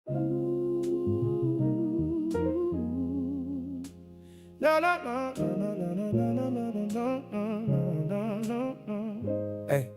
No, no, no, no, no, no, no, no, no, no, no, no. Hey.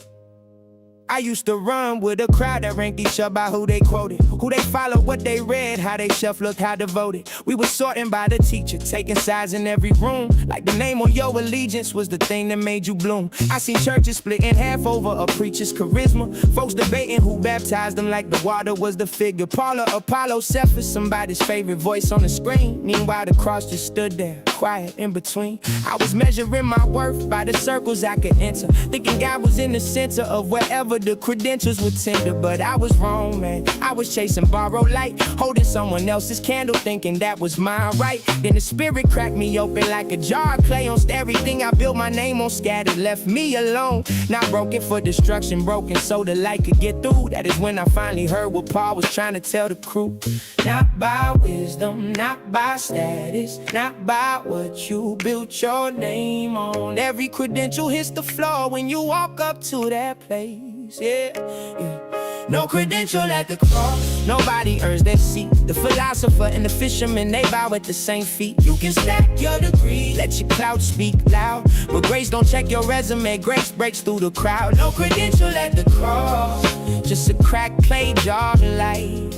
I used to run with a crowd that ranked each other by who they quoted, who they followed, what they read, how they chef looked, how devoted. We were sorting by the teacher, taking sides in every room. Like the name on your allegiance was the thing that made you bloom. I seen churches split in half over a preacher's charisma. Folks debating who baptized them like the water was the figure. Paul or Apollo, Cephas, somebody's favorite voice on the screen. Meanwhile, the cross just stood there, quiet in between. I was measuring my worth by the circles I could enter, thinking God was in the center of wherever the credentials were tender. But I was wrong, man. I was chasing borrowed light, holding someone else's candle, thinking that was my right. Then the spirit cracked me open like a jar of clay. On everything I built my name on scattered, left me alone. Not broken for destruction, broken so the light could get through. That is when I finally heard what Paul was trying to tell the crew. Not by wisdom, not by status, not by what you built your name on. Every credential hits the floor when you walk up to that place. Yeah, yeah. No credential at the cross, nobody earns their seat. The philosopher and the fisherman, they bow at the same feet. You can stack your degree, let your clout speak loud, but grace don't check your resume, grace breaks through the crowd. No credential at the cross, just a cracked clay jar of light.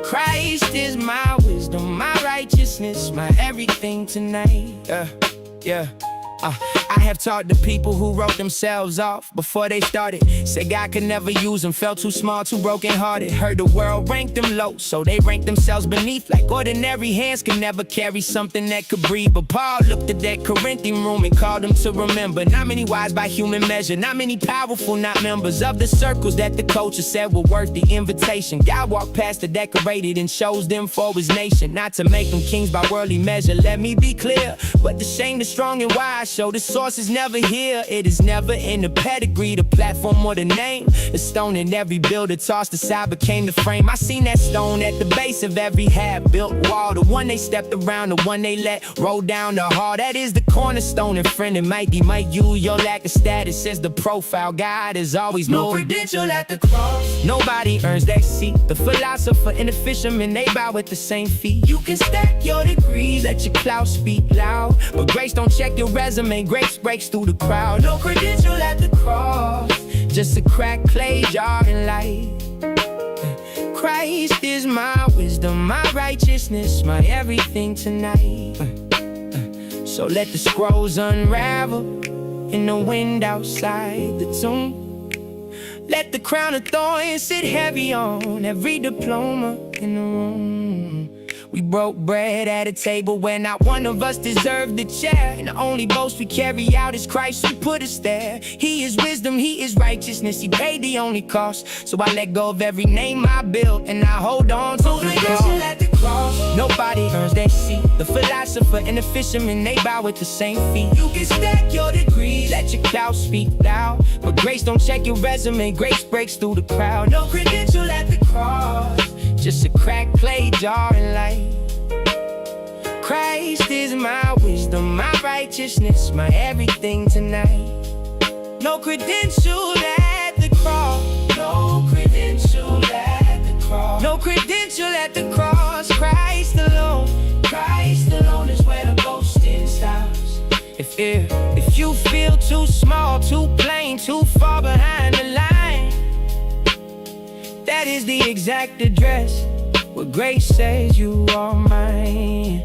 Christ is my wisdom, my righteousness, my everything tonight. Yeah. I have taught the people who wrote themselves off before they started. Said God could never use them, felt too small, too broken-hearted. Heard the world ranked them low, so they ranked themselves beneath. Like ordinary hands can never carry something that could breathe. But Paul looked at that Corinthian room and called them to remember. Not many wise by human measure, not many powerful, not members of the circles that the culture said were worth the invitation. God walked past the decorated and chose them for his nation. Not to make them kings by worldly measure, let me be clear. But the shame, the strong and wise show the source is never here. It is never in the pedigree, the platform or the name. The stone in every builder tossed aside became the frame. I seen that stone at the base of every half-built wall. The one they stepped around, the one they let roll down the hall. That is the cornerstone and friend. It might you, your lack of status as the profile. God is always no credential at the cross, nobody earns that seat. The philosopher and the fisherman, they bow at the same feet. You can stack your degree, let your clout speak loud, but grace don't check your resume, grace breaks through the crowd. No credential at the cross, just a cracked clay jar in light. Christ is my wisdom, my righteousness, my everything tonight. So let the scrolls unravel in the wind outside the tomb. Let the crown of thorns sit heavy on every diploma in the room. We broke bread at a table where not one of us deserved the chair, and the only boast we carry out is Christ who put us there. He is wisdom, he is righteousness, he paid the only cost. So I let go of every name I built and I hold on to the cross. Nobody earns their seat. The philosopher and the fisherman, they bow at the same feet. You can stack your degree, let your clout speak loud, but grace don't check your resume, grace breaks through the crowd. No credential at the cross, just a cracked clay jar in light. Christ is my wisdom, my righteousness, my everything tonight. No credential at the cross, no credential at the cross, no credential at the cross. Christ alone is where the boasting stops. If you feel too small, too plain, too far behind the line, that is the exact address where grace says you are mine.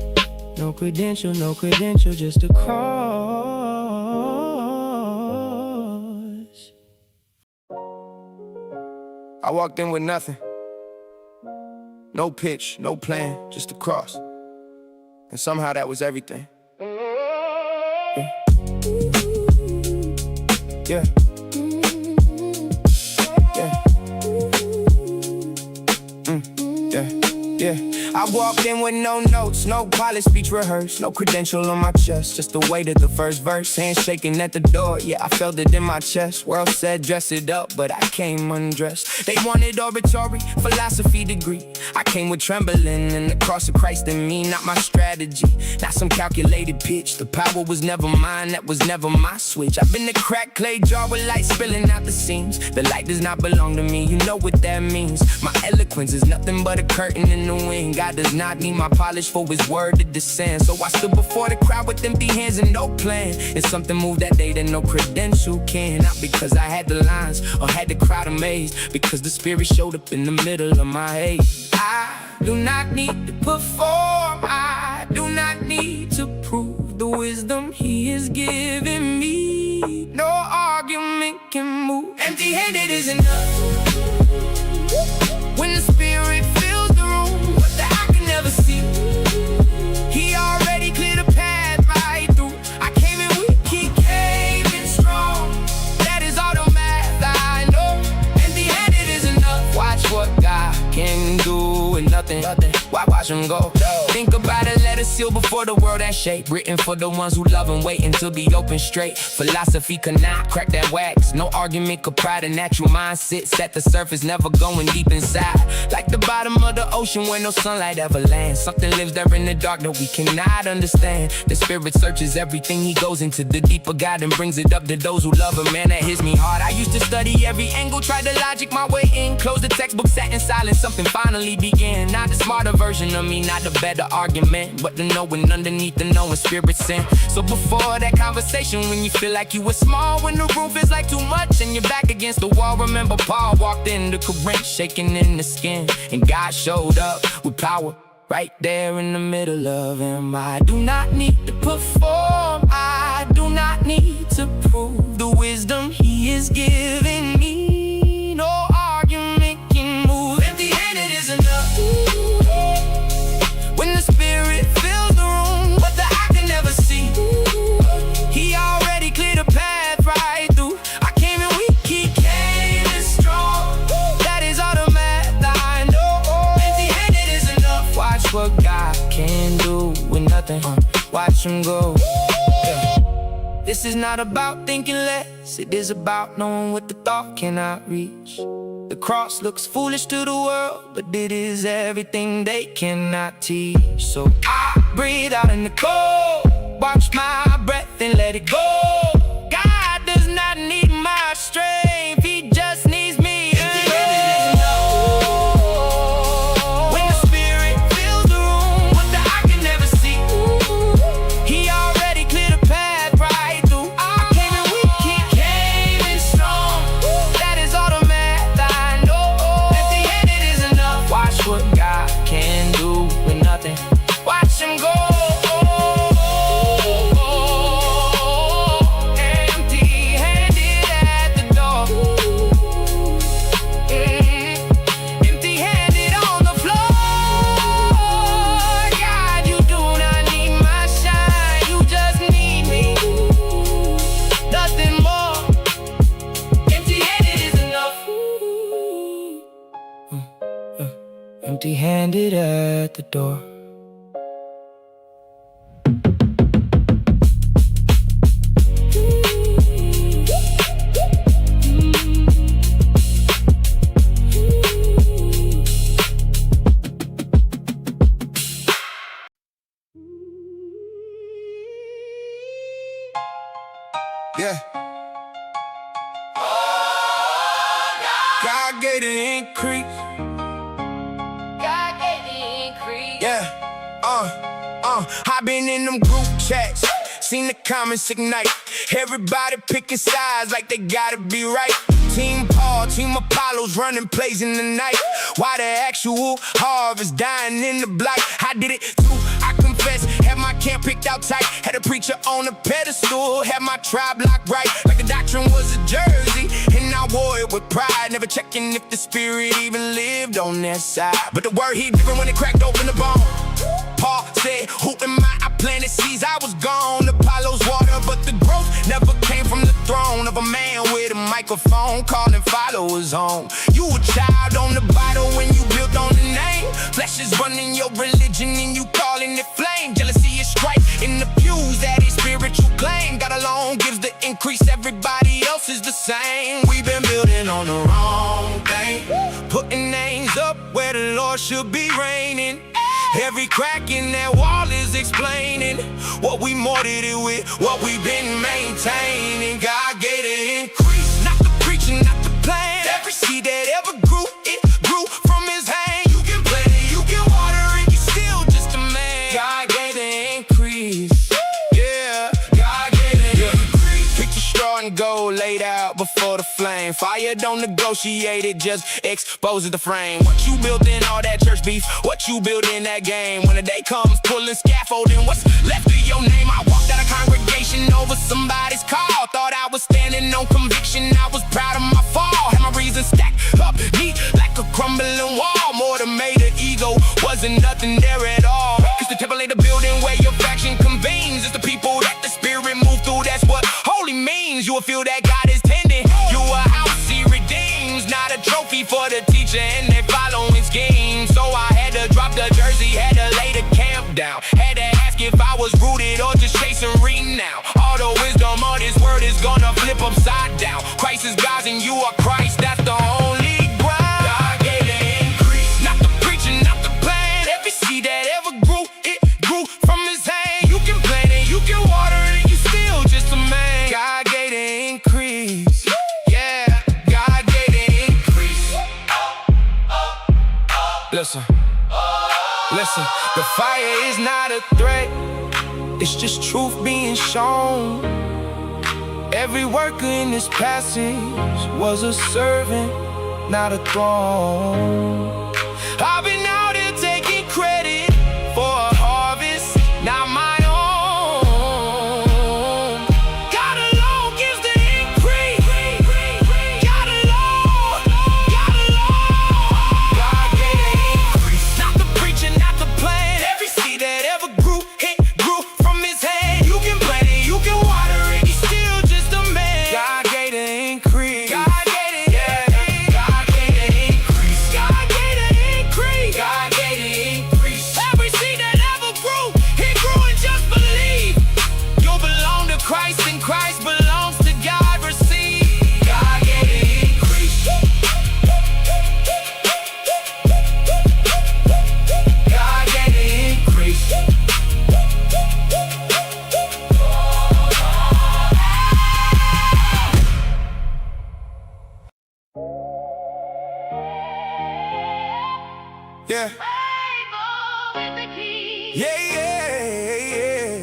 No credential, just a cross. I walked in with nothing. No pitch, no plan, just a cross. And somehow that was everything. Yeah. Yeah. Yeah. Yeah, I walked in with no notes, no polished speech rehearsed, no credential on my chest, just the weight of the first verse. Hands shaking at the door, yeah, I felt it in my chest. World said dress it up, but I came undressed. They wanted oratory, philosophy degree. I came with trembling and the cross of Christ in me, not my strategy, not some calculated pitch. The power was never mine, that was never my switch. I've been the cracked clay jar with light spilling out the seams. The light does not belong to me, you know what that means. My eloquence is nothing but a curtain in the wind. God does not need my polish for his word to descend. So I stood before the crowd with empty hands and no plan. And something moved that day that no credential can. Not because I had the lines or had the crowd amazed, because the spirit showed up in the middle of my hate. I do not need to perform, I do not need to prove the wisdom he is giving me. No argument can move. Empty-handed is enough. When the spirit fills the room, what the I can never see, he already cleared the path right through. I came in weak, he came in strong. That is all the math I know. Empty-handed is enough. Watch what God can do with nothing. Why watch him go? Think about a letter sealed before the world had shape, written for the ones who love and waiting to be open straight. Philosophy could not crack that wax. No argument could pry the natural mind sits at the surface, never going deep inside. Like the bottom of the ocean where no sunlight ever lands. Something lives there in the dark that we cannot understand. The spirit searches everything, he goes into the deeper God and brings it up to those who love him. Man, that hits me hard. I used to study every angle, tried to logic my way in. Closed the textbook, sat in silence, something finally began. Not the smarter version of me, not the better argument, but the knowing underneath the knowing spirit sent. So before that conversation, when you feel like you were small, when the room feels like too much and you're back against the wall, remember Paul walked in the Corinth, shaking in the skin, and God showed up with power right there in the middle of him. I do not need to perform, I do not need to prove the wisdom he is giving me. No argument can move. Empty-handed is enough. When the spirit fills the room, what the eye can never see, he already cleared the path right through. I came in weak, he came in strong. That is all the math I know. Empty-handed is enough. Watch what God can do with nothing. Watch him go. Yeah. This is not about thinking less, it is about knowing what the thought cannot reach. The cross looks foolish to the world, but it is everything they cannot teach. So I breathe out in the cold, watch my breath and let it go. God does not need my strength, he just needs me. When the spirit fills the room, what the eye can never see, he already cleared the path right through. I came in weak, he came in strong. That is all the math I know. Empty-handed is enough. Watch what God can do with nothing. Watch him go. Empty-handed at the door. Empty-handed on the floor. God, you do not need my shine, you just need me. Nothing more. Empty-handed is enough. Empty-handed at the door. Yeah. God gave the increase. God gave the increase. Yeah. I been in them group chats, seen the comments ignite. Everybody picking sides like they gotta be right. Team Paul, Team Apollo's running plays in the night. Why the actual harvest dying in the blight? I did it too, I confess. Had my camp picked out tight, had a preacher on a pedestal, had my tribe locked right, like the doctrine was a jersey, and I wore it with pride, never checking if the spirit even lived on that side. But the word hit different when it cracked open the bone. Paul said, who am I? I planted seeds, I was gone. Apollo's water, but the growth never came from the throne of a man with a microphone calling followers home. You a child on the bottle when you built on the name. Flesh is is running your religion and you calling it flame. Jealousy is strife in the pews, that is spiritual claim. God alone gives the increase, everybody else is the same. We've been building on the wrong thing, putting names up where the Lord should be reigning. Every crack in that wall is explaining what we mortared it with, what we've been maintaining. God gave the increase, not the preaching, not the plan. Every seed that ever grew, it grew from his hand. You can plant it, you can water it, you still just a man. God gave the increase, yeah. God gave the increase. Pick your straw and gold laid out before the flame. Fire don't negotiate, it just exposes the frame. What you built in all that church beef, what you built in that game. When the day comes pulling scaffolding, what's left of your name? I walked out of congregation over somebody's call. Thought I was standing on conviction, I was proud of my fall. Had my reasons stacked up neat like a crumbling wall. Motivated ego wasn't nothing there at all. Cause the temple ain't the building where your faction convenes. It's the people that the spirit moved through, that's what holy means. You will feel that God is tending, you a house he redeems. Not a trophy for the teacher and they following schemes. So I had to drop the jersey, had to lay the camp down. Had to ask if I was rooted or just chasing renown. All the wisdom of this word is gonna flip upside down. Christ is God and you are Christ, that's the only ground. God gave the increase, not the preaching, not the plan. Every seed that ever grew, it grew from his hand. You can plant it, you can water it, you still just a man. God gave the increase, yeah. God gave the increase. Listen, listen, the fire is not a threat, it's just truth being shown. Every worker in this passage was a servant, not a throne. I've been out here taking credit for a harvest, not my own. God alone gives the increase. God alone, God alone. God gave the increase, not the preaching, not the plan. Every seed that ever grew, it grew from his hand. You can plant it, you can water it, he's still just a man. God gave the increase. God gave it, yeah. God gave the increase. God gave the increase. God gave the increase. Every seed that ever grew, it grew and just believe. You belong to Christ and Christ belongs to God. Receive. God gave the increase. God gave the increase. Yeah. Yeah, yeah, yeah.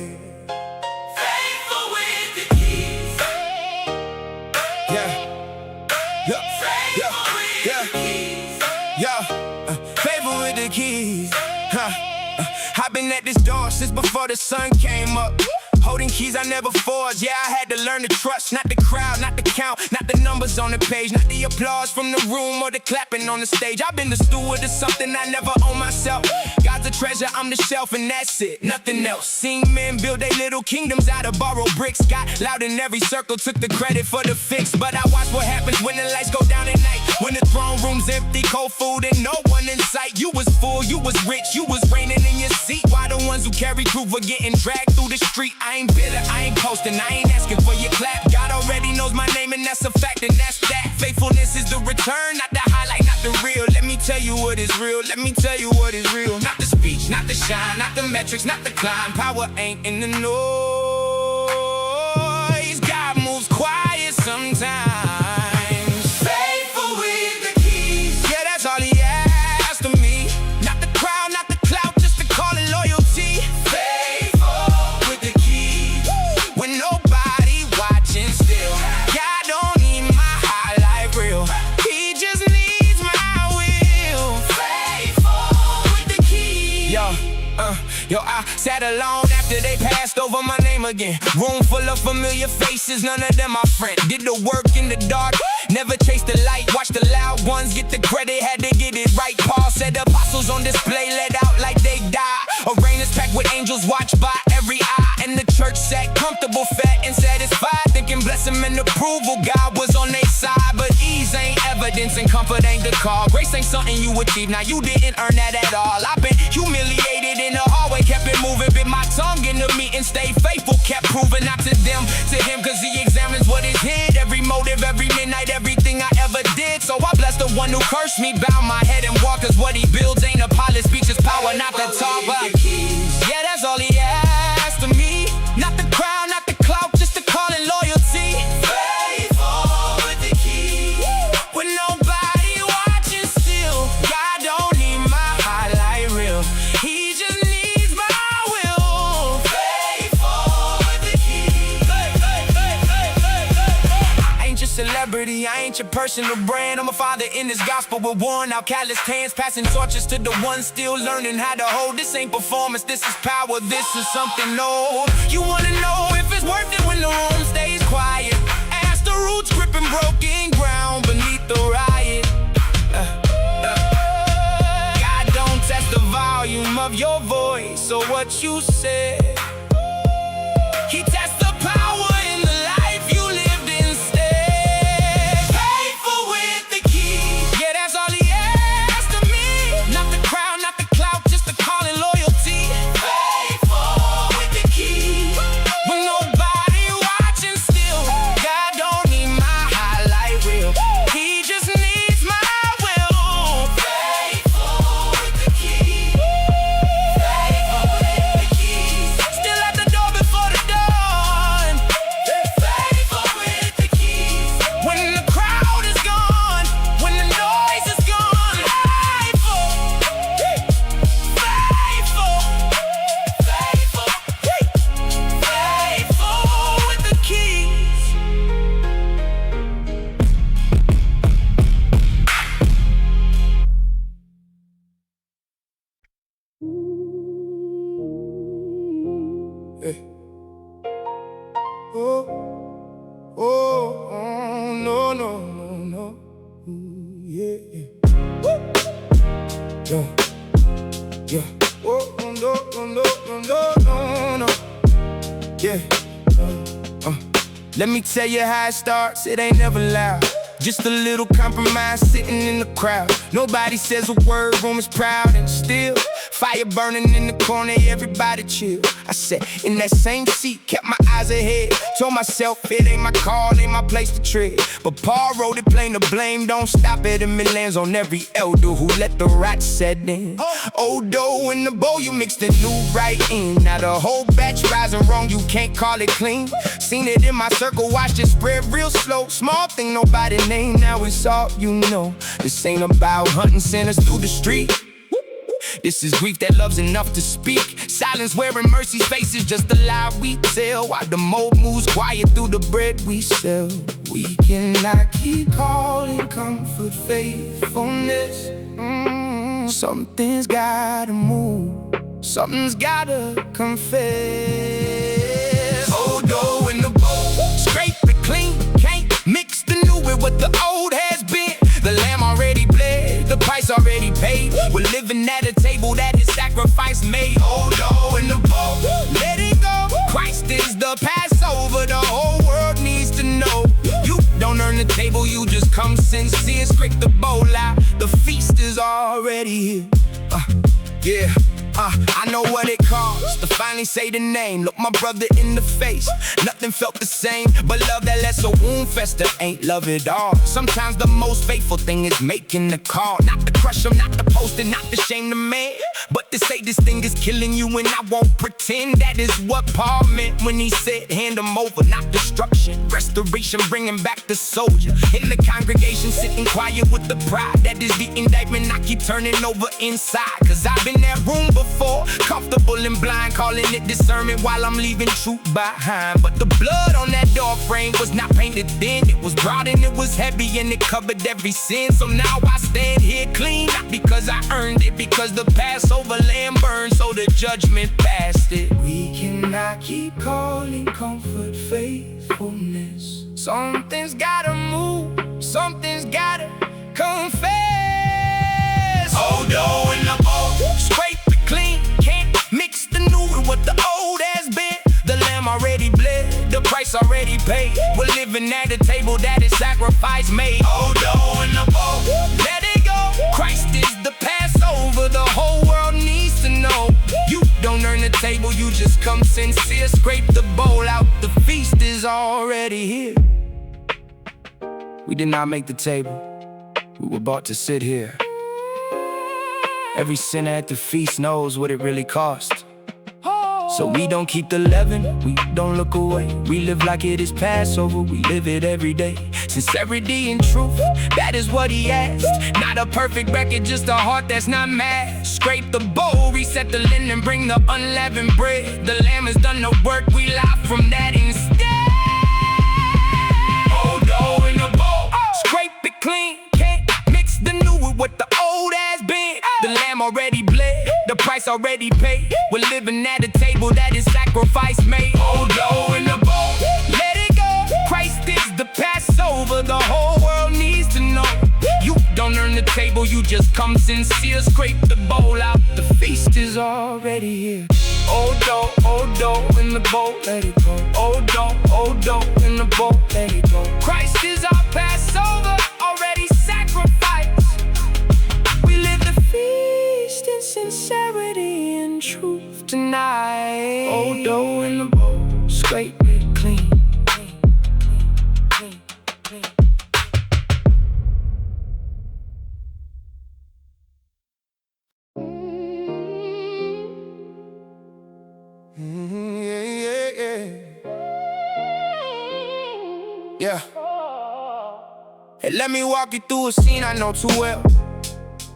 Faithful with the keys. Yeah. Yeah. Yeah. Yeah. Faithful with the keys. I've been at this door since before the sun came up. Holding keys I never forged, yeah, I had to learn to trust. Not the crowd, not the count, not the numbers on the page, not the applause from the room or the clapping on the stage. I've been the steward of something I never owned myself. God's a treasure, I'm the shelf and that's it, nothing else. Seen men build their little kingdoms out of borrowed bricks. Got loud in every circle, took the credit for the fix. But I watch what happens when the lights go down at night. When the throne room's empty, cold food and no one in sight. You was full, you was rich, you was reigning in your seat. Why the ones who carry proof were getting dragged through the street? I ain't bitter, I ain't posting, I ain't asking for your clap. God already knows my name and that's a fact and that's that. Faithfulness is the return, not the highlight, not the real. Let me tell you what is real, let me tell you what is real. Not the speech, not the shine, not the metrics, not the climb. Power ain't in the noise. God moves quiet sometimes. Faithful with the keys, yeah, that's all he asked of me. Not the crowd, not the clout, just to call it loyalty. Faithful with the keys, when nobody watching still. God don't need my highlight reel, he just needs my will. Faithful with the keys. Yo, I sat alone after they passed over my name again. Room full of familiar faces, none of them my friend. Did the work in the dark, never chased the light. Watch the loud ones get the credit, had to get it right. Paul said apostles on display, let out like they died. Arenas packed with angels, watched by every eye. And the church sat comfortable, fat and satisfied, thinking blessing and approval, God was on their side. But ease ain't evidence and comfort ain't the call. Grace ain't something you achieved. Now you didn't earn that at all. I've been humiliated in the hallway, kept it moving, bit my tongue in the meeting, stayed faithful, kept proving not to them, to him, cause he examines what is hid. Every motive, every midnight, everything I ever did. So I bless the one who cursed me, bow my head and walk, cause what he builds ain't a palace, speech is power, not the talk. Yeah, that's all he asked of me. Not the crown, not the clout, just the call and loyalty. Faithful with the key, with nobody watching still. God don't need my highlight reel, he just needs my will. Faithful with the key. I ain't your celebrity, I ain't your personal brand. I'm a father in this gospel with worn out calloused hands, passing torches to the ones still learning how to hold. This ain't performance, this is power, this is something old. You wanna know if it's worth it when the room stays quiet? Ask the roots gripping broken ground beneath the riot. God don't test the volume of your voice or what you said. He tests the power in the life you lived instead. Faithful with the key, yeah, that's all he asked of me. Not the crown, not the clout, just the call and loyalty. Faithful with the key, with nobody watching still. God don't need my highlight reel, he just needs my will. Faithful with the key, faithful with the key. Still at the door before the dawn. Faithful with the key, when the crowd is gone, when the noise is gone. Faithful, faithful, faithful, faithful with the keys. Hey. Oh, oh, no, no, no, no. Ooh, yeah, yeah. Woo. Yeah, yeah. Oh, no, no, no, no, no, no. Yeah. Let me tell you how it starts, it ain't never loud. Just a little compromise sitting in the crowd. Nobody says a word, room is proud and still. Fire burning in the corner, everybody chill. I sat in that same seat, kept my eyes ahead. Told myself it ain't my call, ain't my place to tread. But Paul wrote it plain, the blame don't stop at him. It lands on every elder who let the rot set in. Old dough in the bowl, you mix the new right in. Now the whole batch rising wrong, you can't call it clean. Seen it in my circle, watched it spread real slow. Small thing nobody named, now it's all you know. This ain't about hunting sinners through the street. This is grief that loves enough to speak. Silence wearing mercy's face is just a lie we tell. While the mold moves quiet through the bread we sell. We cannot keep calling comfort faithfulness. Something's gotta move, something's gotta confess. Old dough in the bowl, scrape it clean. Can't mix the new with what the old has been. The lamb already bled, the price already paid. We're living at a table that is sacrifice made. Old dough in the bowl, let it go. Christ is the Passover, the whole world needs to know. You don't earn the table, you just come sincere. Scrape the bowl out, the feast is already here. Yeah. I know what it costs to finally say the name. Look my brother in the face, nothing felt the same. But love that lets a wound fester ain't love at all. Sometimes the most faithful thing is making the call. Not to crush them, not to post it, not to shame the man, but to say this thing is killing you and I won't pretend. That is what Paul meant when he said hand them over, not destruction. Restoration, bringing back the soldier. In the congregation sitting quiet with the pride. That is the indictment I keep turning over inside. Cause I've been in that room before, comfortable and blind, calling it discernment while I'm leaving truth behind. But the blood on that door frame was not painted thin. It was broad and it was heavy and it covered every sin. So now I stand here clean, not because I earned it, because the Passover lamb burned, so the judgment passed it. We cannot keep calling comfort faithfulness. Something's gotta move, something's gotta confess. Old dough in the bowl, scrape it clean. Can't mix the new with what the old has been. The lamb already bled, the price already paid. We're living at a table that is sacrifice made. Old dough in the bowl, let it go. Christ is the Passover, the whole world needs to know. You don't earn the table, you just come sincere. Scrape the bowl out, the feast is already here. We did not make the table, we were bought to sit here. Every sinner at the feast knows what it really cost. So we don't keep the leaven, we don't look away. We live like it is Passover, we live it every day. Sincerity and truth, that is what he asked. Not a perfect record, just a heart that's not mad. Scrape the bowl, reset the linen, bring the unleavened bread. The lamb has done the work, we lie from that instead. Old dough in the bowl, scrape it clean. Can't mix the new with what the old has been. The lamb already bled, the price already paid. We're living at a table that is sacrifice made. Old dough in the bowl, let it go. Christ is the Passover, the whole world needs to know. You don't earn the table, you just come sincere. Scrape the bowl out, the feast is already here. Old dough in the bowl, let it go. Old dough in the bowl, let it go. Christ is our Passover, already sacrificed. We live the feast in sincerity and truth tonight. Old dough in the bowl, scrape it clean. Yeah. Hey, let me walk you through a scene I know too well.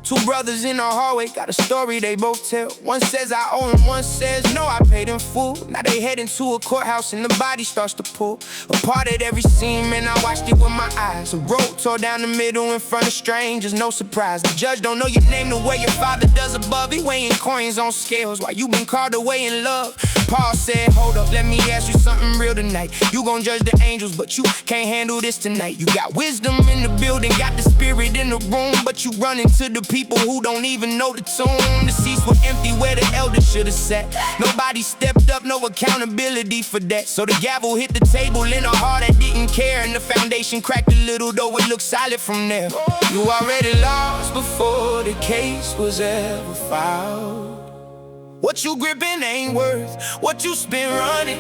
Two brothers in the hallway, got a story they both tell. One says I owe him, one says no, I paid in full. Now they head into a courthouse and the body starts to pull apart at every seam, and I watched it with my eyes. A road tore down the middle in front of strangers, no surprise. The judge don't know your name the way your father does above. He weighing coins on scales while you been called away in love. Paul said, hold up, let me ask you something real tonight. You gon' judge the angels, but you can't handle this tonight. You got wisdom in the building, got the spirit in the room, but you run into the people who don't even know the tune. The seats were empty where the elders should have sat. Nobody stepped up, no accountability for that. So the gavel hit the table in a heart that didn't care, and the foundation cracked a little, though it looked solid from there. You already lost before the case was ever filed. What you gripping ain't worth what you spent running.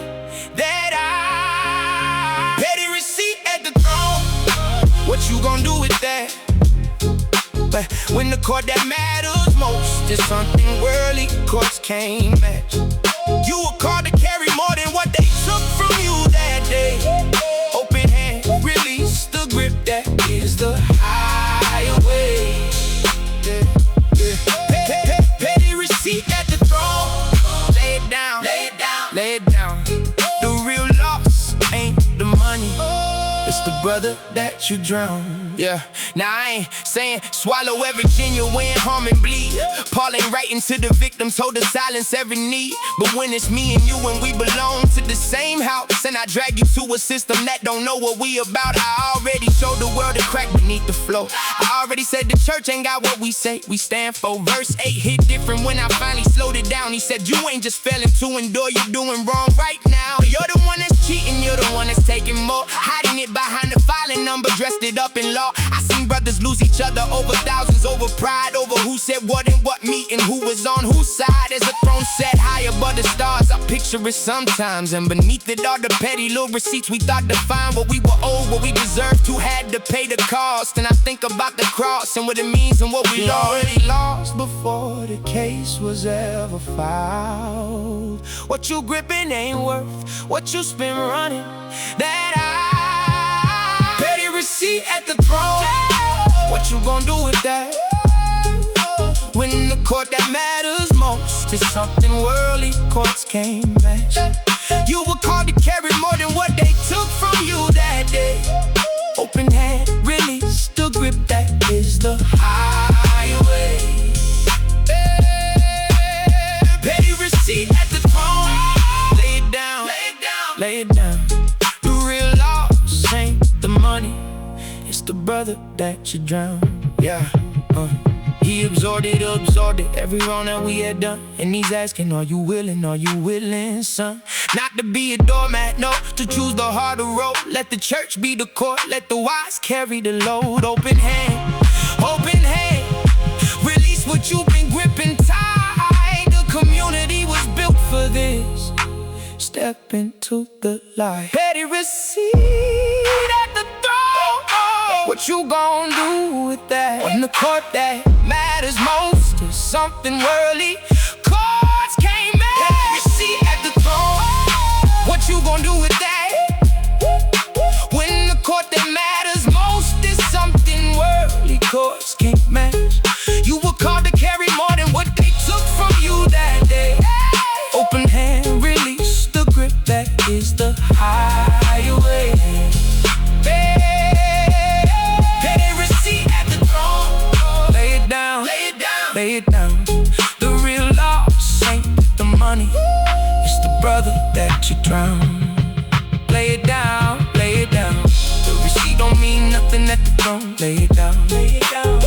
That I petty receipt at the throne. What you gonna do with that? But when the court that matters most is something worldly, courts can't match. You were called to carry more than what they took from you that day. Open hand, release the grip, that is the highway. Petty receipt at the throne. Lay it down, lay it down, lay it down. The real loss ain't the money, it's the brother that you drown. Yeah, now I ain't saying swallow every genuine harm and bleed. Paul ain't writing to the victims, hold the silence every need. But when it's me and you and we belong to the same house, and I drag you to a system that don't know what we about, I already showed the world a crack beneath the floor. I already said the church ain't got what we say we stand for. Verse 8 hit different when I finally slowed it down. He said you ain't just failing to endure, you're doing wrong right now. You're the one that's cheating, you're the one that's taking more, hiding it behind the filing number, dressed it up in law. I seen brothers lose each other over thousands, over pride, over who said what and what meeting, who was on whose side. As a throne set high above the stars, I picture it sometimes, and beneath it all the petty little receipts we thought defined what we were owed, what we deserved to, had to pay the cost. And I think about the cross and what it means and what we already lost before the case was ever filed. What you gripping ain't worth what you spent running. That I petty receipt at the throne. What you gonna do with that? When the court that matters most is something worldly, courts can't match. You were called to carry more than what they took from you that day. Open hand, release the grip, that is the highway. Petty receipt at the throne. Lay it down, lay it down, lay it down. The real loss ain't the money, it's the brother that you drown. Yeah, he absorbed it, every wrong that we had done. And he's asking, are you willing, son? Not to be a doormat, no, to choose the harder road. Let the church be the court, let the wise carry the load. Open hand, but you've been gripping tight. The community was built for this. Step into the light. Petty receipt at the throne. What you gon' do with that? On the court that matters most is something worldly. Cards can't match. Petty receipt at the throne. What you gon' do with that? When the court that matters most is something worldly. Cards can't match. You were called to carry more than what they took from you that day. Open hand, release the grip, that is the highway. Petty receipt at the throne. Lay it down, lay it down, lay it down. The real loss ain't the money, it's the brother that you drown. Lay it down, lay it down. The receipt don't mean nothing at the throne. Lay it down, lay it down,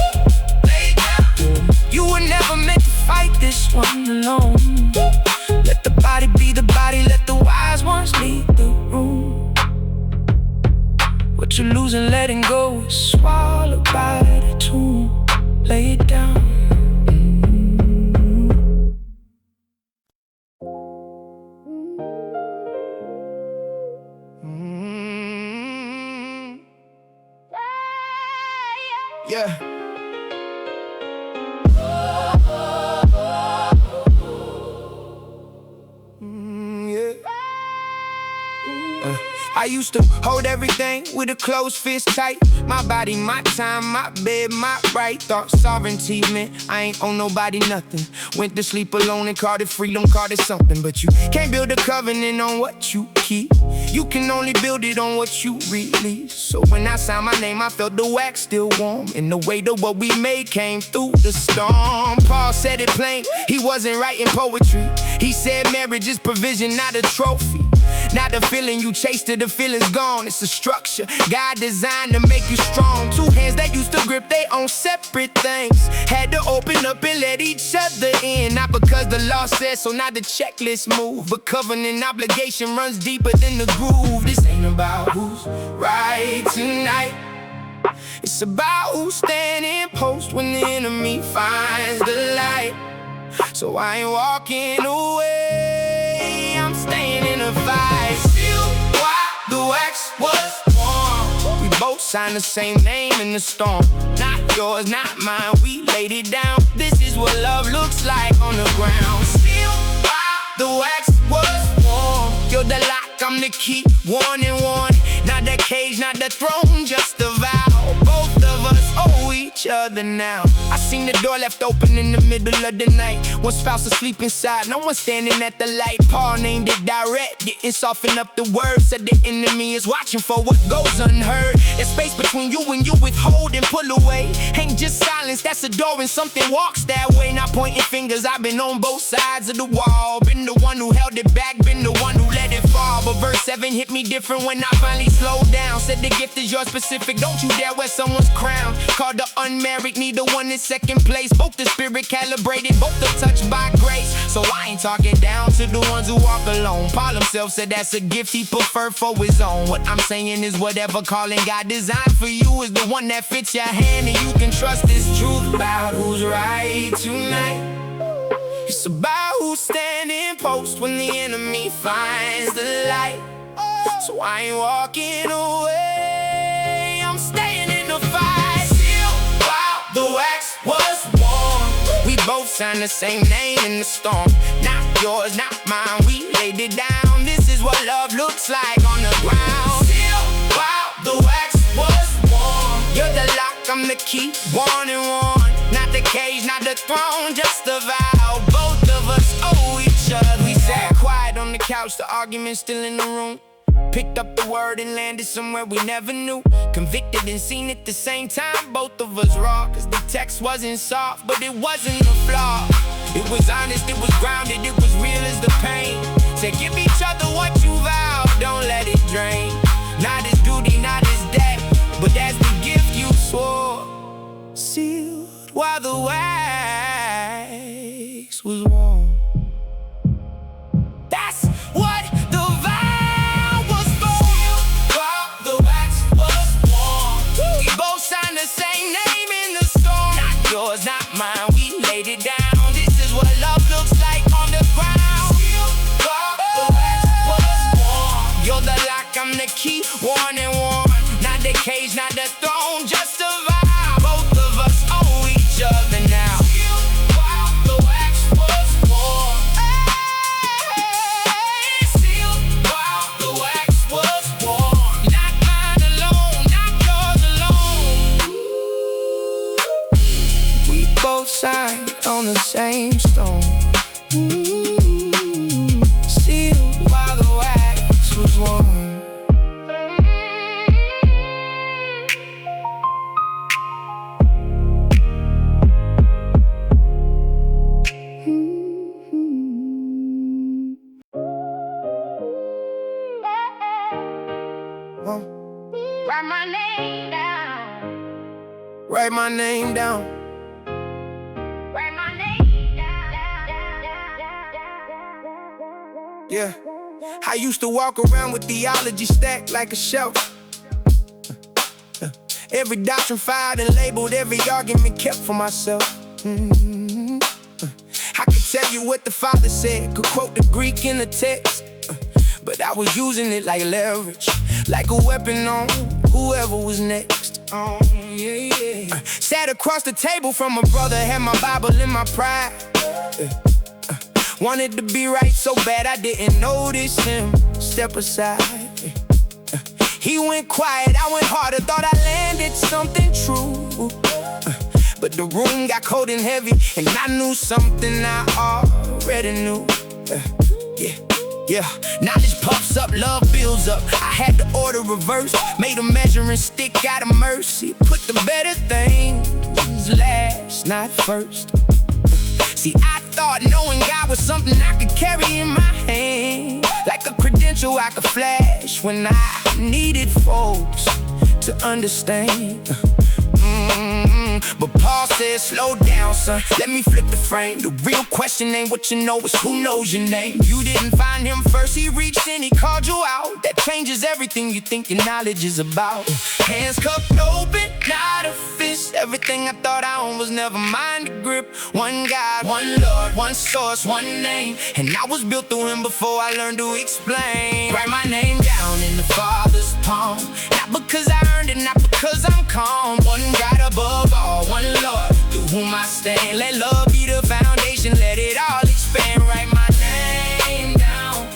lay it down. You were never meant to fight this one alone. Let the body be the body, let the wise ones lead the room. What you're losing, letting go, is swallowed by the tomb. Lay it down. Yeah. I used to hold everything with a closed fist tight. My body, my time, my bed, my right. Thought sovereignty meant I ain't owe nobody nothing. Went to sleep alone and called it freedom, called it something. But you can't build a covenant on what you keep. You can only build it on what you release. So when I signed my name, I felt the wax still warm, and the weight of what we made came through the storm. Paul said it plain, he wasn't writing poetry. He said marriage is provision, not a trophy. Not the feeling you chase till the feeling's gone. It's a structure God designed to make you strong. Two hands that used to grip they own separate things had to open up and let each other in. Not because the law says so, not the checklist move, but covenant obligation runs deeper than the groove. This ain't about who's right tonight. It's about who's standing post when the enemy finds the light. So I ain't walking away, I'm staying in a fight. Still while the wax was warm, we both signed the same name in the storm. Not yours, not mine, we laid it down. This is what love looks like on the ground. Still while the wax was warm, you're the lock, I'm the key, one and one. Not the cage, not the throne, just the vow. Both of us owe each other now. I seen the door left open in the middle of the night. One spouse asleep inside, no one standing at the light. Paul named it direct, didn't soften up the words. Said the enemy is watching for what goes unheard. There's space between you and you withhold and pull away. Ain't just silence, that's a door and something walks that way. Not pointing fingers, I've been on both sides of the wall. Been the one who held it back, been the one who let it fall. But verse 7 hit me different when I finally slowed down. Said the gift is yours specific, don't you dare wear someone's crown. Called the unmarried, neither one in second place. Both the spirit calibrated, both are touched by grace. So I ain't talking down to the ones who walk alone. Paul himself said that's a gift he preferred for his own. What I'm saying is whatever calling God designed for you is the one that fits your hand, and you can trust this truth about who's right tonight. It's about who's standing post when the enemy finds the light. So I ain't walking away, I'm staying in the fight. Still while the wax was warm, we both signed the same name in the storm. Not yours, not mine, we laid it down. This is what love looks like on the ground. Still while the wax was warm, you're the lock, I'm the key, one and one. Not the cage, not the throne, just the vow. Both of us owe each other. We sat quiet on the couch, the argument still in the room. Picked up the word and landed somewhere we never knew. Convicted and seen at the same time, both of us raw. Cause the text wasn't soft, but it wasn't a flaw. It was honest, it was grounded, it was real as the pain. Said give each other what you vowed, don't let it drain. Not as duty, not as debt, but that's the gift you swore. Sealed while the wax was warm. That's what the vow was for. While the wax was warm, we both signed the same name in the storm. Not yours, not mine, we laid it keep warning, not the cage, not the throne, just survive. Both of us owe each other now. While the wax was warm, sealed while the wax was warm. Not mine alone, not yours alone. We both signed on the same stone. Sealed while the wax was warm. Write my name down. Write my name down. Write my name down. Yeah. I used to walk around with theology stacked like a shelf. Every doctrine filed and labeled, every argument kept for myself. I could tell you what the Father said, could quote the Greek in the text, but I was using it like leverage, like a weapon on whoever was next. Sat across the table from a brother, had my Bible in my pride. Wanted to be right so bad I didn't notice him step aside. He went quiet, I went harder, thought I landed something true. But the room got cold and heavy, and I knew something I already knew. Yeah, knowledge puffs up, love builds up. I had to order reverse, made a measuring stick out of mercy. Put the better things last, not first. See, I thought knowing God was something I could carry in my hand, like a credential I could flash when I needed folks to understand. But Paul says, slow down, son, let me flip the frame. The real question ain't what you know, it's who knows your name. You didn't find him first, he reached in, he called you out. That changes everything you think your knowledge is about. Hands cupped open, not a fist. Everything I thought I owned was never mine to grip. One God, one Lord, one source, one name. And I was built through him before I learned to explain. Write my name down in the Father's palm, not because I earned it, not because I'm calm. One God above all, one Lord, through whom I stand. Let love be the foundation, let it all expand. Write my name down,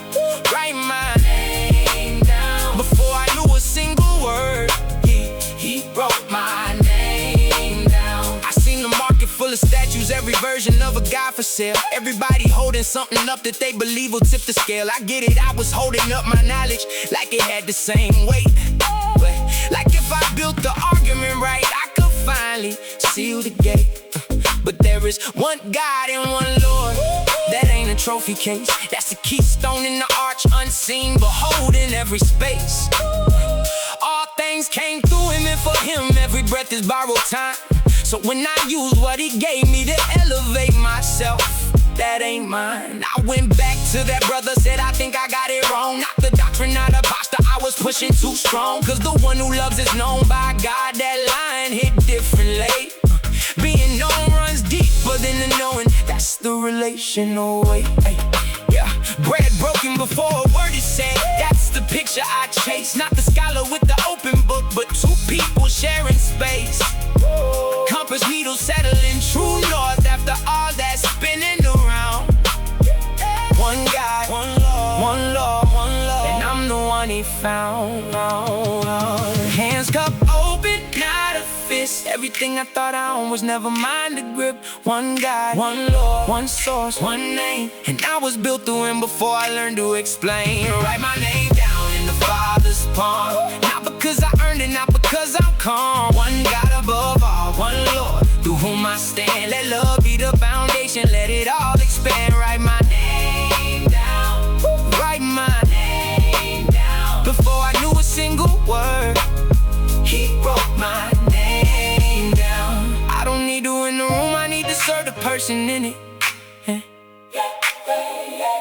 write my name down. Before I knew a single word, he wrote my name down. I seen the market full of statues, every version of a God for sale. Everybody holding something up that they believe will tip the scale. I get it, I was holding up my knowledge like it had the same weight. But like if I built the argument right, I could finally seal the gate. But there is one God and one Lord. That ain't a trophy case, that's the keystone in the arch, unseen but holding every space. All things came through him, and for him every breath is borrowed time. So when I use what he gave me to elevate myself, that ain't mine. I went back to that brother, said I think I got it wrong. Not the doctrine, not a posture, I was pushing too strong. Cause the one who loves is known by God. That line hit differently. Being known runs deeper than the knowing. That's the relational way. Yeah, bread broken before a word is said. That's the picture I chase. Not the scholar with the open book, but two people sharing space. Compass needles settling true north after all that spinning around. One God, one Lord, one Lord, one Lord, and I'm the one he found. Hands cupped open, not a fist. Everything I thought I owned was never mine to grip. One God, one Lord, one source, one name. And I was built through him before I learned to explain. Write my name down in the Father's palm, not because I earned it, not because I'm calm. One God above all, one Lord, through whom I stand. Let love be the foundation, let it all expand. Write my name down, write my name down. Before I knew a single word, he wrote my name down. I don't need to in the room, I need to serve the person in it.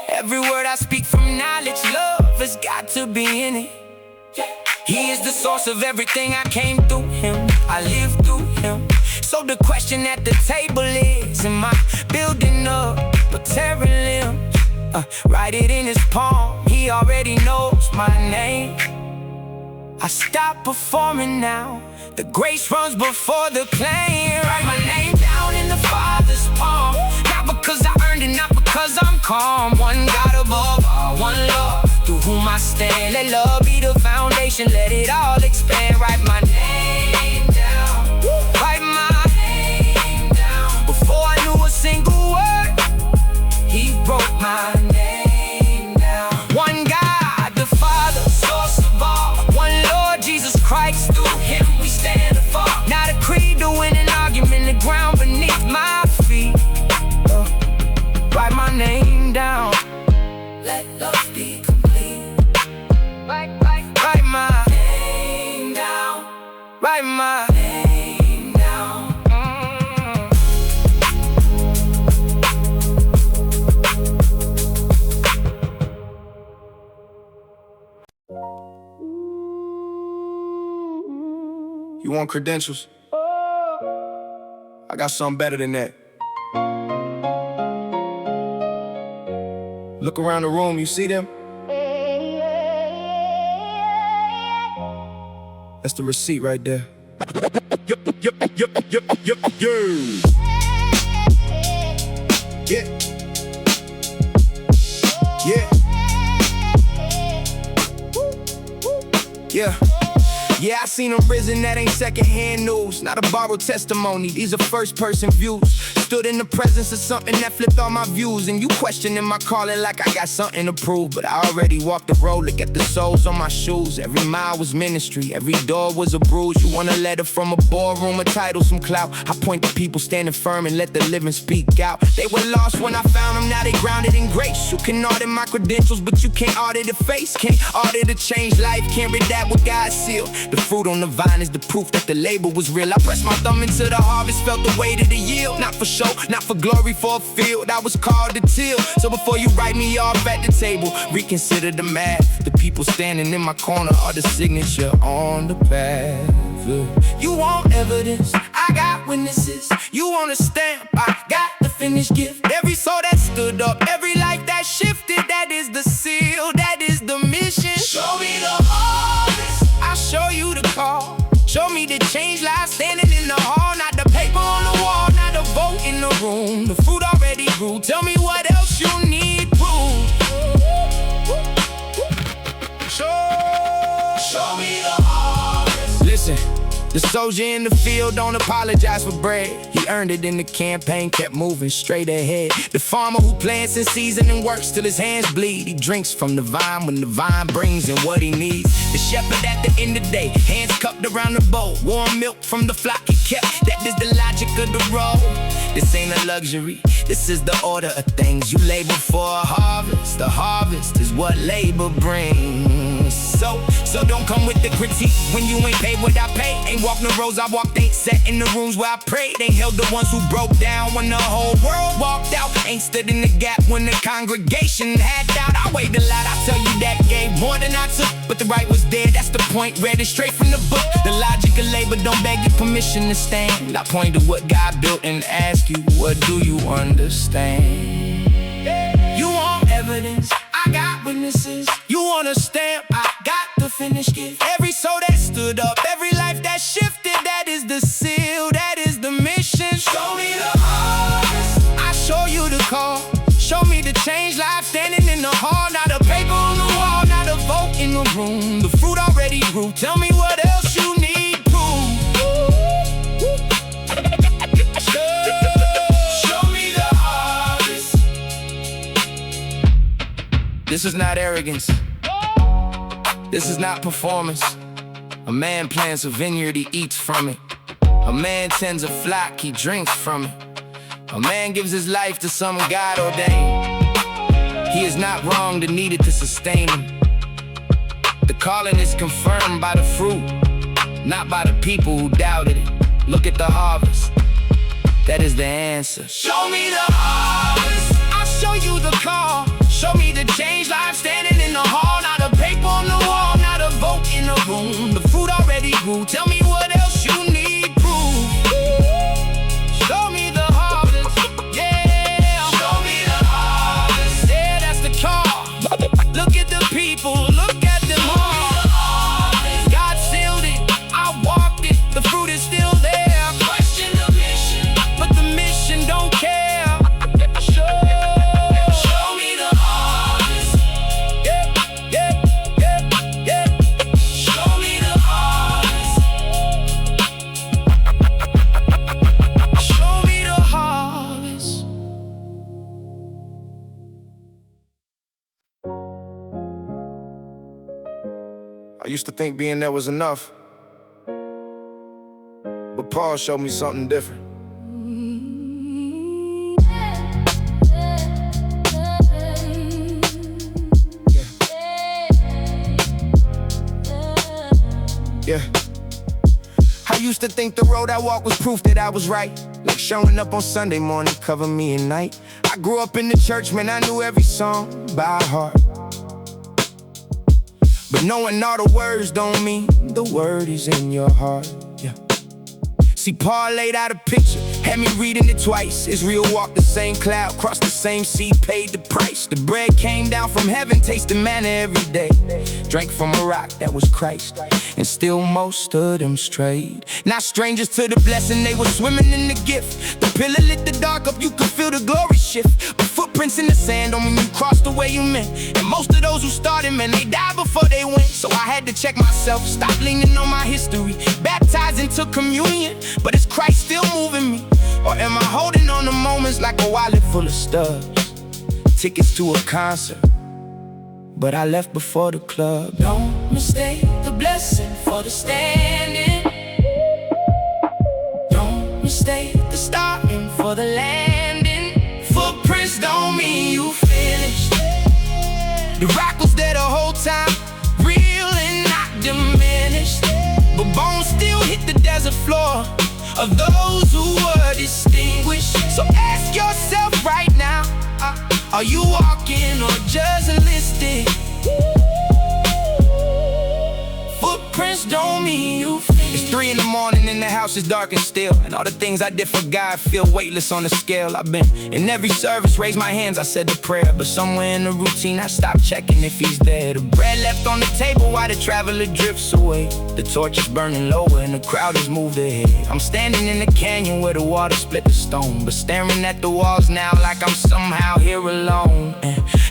Every word I speak from knowledge, love has got to be in it. He is the source of everything, I came through him, I lived through him. So the question at the table is, am I building up or tearing limbs? Write it in his palm, he already knows my name. I stop performing now. The grace runs before the claim. Write my name down in the Father's palm. Not because I earned it, not because I'm calm. One God above all, one Lord, through whom I stand. Let love be the foundation, let it all expand. Write my name down. Write my name down. Before I knew a single word, He wrote my name down. One God, the Father, source of all. One Lord, Jesus Christ, through Him we stand afar. Not a creed to win an argument, the ground beneath my feet. Write my name down. Let love be complete. Write my name down. Write my name down. You want credentials? I got something better than that. Look around the room, you see them? That's the receipt right there. Yeah. Yeah. Yeah, I seen them risen, that ain't secondhand news. Not a borrowed testimony, these are first-person views. Stood in the presence of something that flipped all my views. And you questioning my calling like I got something to prove. But I already walked the road, look at the soles on my shoes. Every mile was ministry, every door was a bruise. You want a letter from a boardroom, a title, some clout. I point to people standing firm and let the living speak out. They were lost when I found them, now they grounded in grace. You can audit my credentials, but you can't audit a face. Can't audit a changed life, can't read that with God's seal. The fruit on the vine is the proof that the labor was real. I pressed my thumb into the harvest, felt the weight of the yield. Not for show, not for glory, for a field I was called to till. So before you write me off at the table, reconsider the math. The people standing in my corner are the signature on the path. You want evidence, I got witnesses. You want a stamp, I got the finished gift. Every soul that stood up, every life that shifted, that is the seal, that is the mission. Show me the harvest, I'll show you the call. Show me the change life standing in the hall. Not the paper on the wall, not the vote in the room. The fruit already grew, tell me what else you need proof. Show me the harvest. Listen, the soldier in the field don't apologize for bread. He earned it in the campaign, kept moving straight ahead. The farmer who plants in season and works till his hands bleed. He drinks from the vine when the vine brings in what he needs. The shepherd at the end of the day, hands cupped around the bowl. Warm milk from the flock he kept, that is the logic of the role. This ain't a luxury, this is the order of things. You labor for a harvest, the harvest is what labor brings. So don't come with the critique when you ain't paid what I paid. Ain't walked the roads I walked, ain't sat in the rooms where I prayed. Ain't held the ones who broke down when the whole world walked out. Ain't stood in the gap when the congregation had doubt. I weighed a lot, I tell you that gave more than I took. But the right was there, that's the point, read it straight from the book. The logic of labor don't beg your permission to stand. I point to what God built and ask you, what do you understand? You want evidence, I got witnesses. You want a stamp, I got the finished gift. Every soul that stood up, every life that shifted, that is the seal, that is the mission. Show me the harvest, I show you the call. Show me the change life standing in the hall. Not a paper on the wall, not a vote in the room. The fruit already grew, tell me what else you need proof. Show me the harvest. This is not arrogance, this is not performance. A man plants a vineyard, he eats from it. A man tends a flock, he drinks from it. A man gives his life to some God ordained. He is not wrong to need it to sustain him. The calling is confirmed by the fruit, not by the people who doubted it. Look at the harvest, that is the answer. Show me the harvest, I'll show you the call. Show me the change life standing in the hall. Not a paper on the wall, not a vote in the room. The fruit already grew, tell me what else you need proof. Show me the harvest, yeah. Show me the harvest, yeah, that's the call. Look at the people, look at them all. God I used to think being there was enough, but Paul showed me something different. Yeah. I used to think the road I walked was proof that I was right. Like showing up on Sunday morning, cover me at night. I grew up in the church, man, I knew every song by heart. But knowing all the words don't mean the word is in your heart. Yeah. See, Paul laid out a picture, had me reading it twice. Israel walked the same cloud, crossed the same sea, paid the price. The bread came down from heaven, tasted manna every day. Drank from a rock that was Christ, and still most of them strayed. Not strangers to the blessing, they were swimming in the gift. The pillar lit the dark up, you could feel the glory shift. But footprints in the sand don't mean you crossed the way you meant. And most of those who started, man, they died before they went. So I had to check myself, stop leaning on my history. Baptized into communion, but is Christ still moving me? Or am I holding on to moments like a wallet full of stubs? Tickets to a concert, but I left before the club. Don't mistake the blessing for the standing. Don't mistake the starting for the landing. Footprints don't mean you finished. The rock was there the whole time, Real and not diminished. but bones still hit the desert floor Of those who were distinguished. So ask yourself right now, Are you walking or just listed? Footprints don't mean you finished. it's 3 in the morning and the house is dark and still, and all the things I did for God feel weightless on the scale. I've been in every service, raised my hands, I said the prayer, but somewhere in the routine I stopped checking if he's there. The bread left on the table while the traveler drifts away. The torch is burning lower and the crowd has moved ahead. I'm standing in the canyon where the water split the stone, but staring at the walls now like I'm somehow here alone.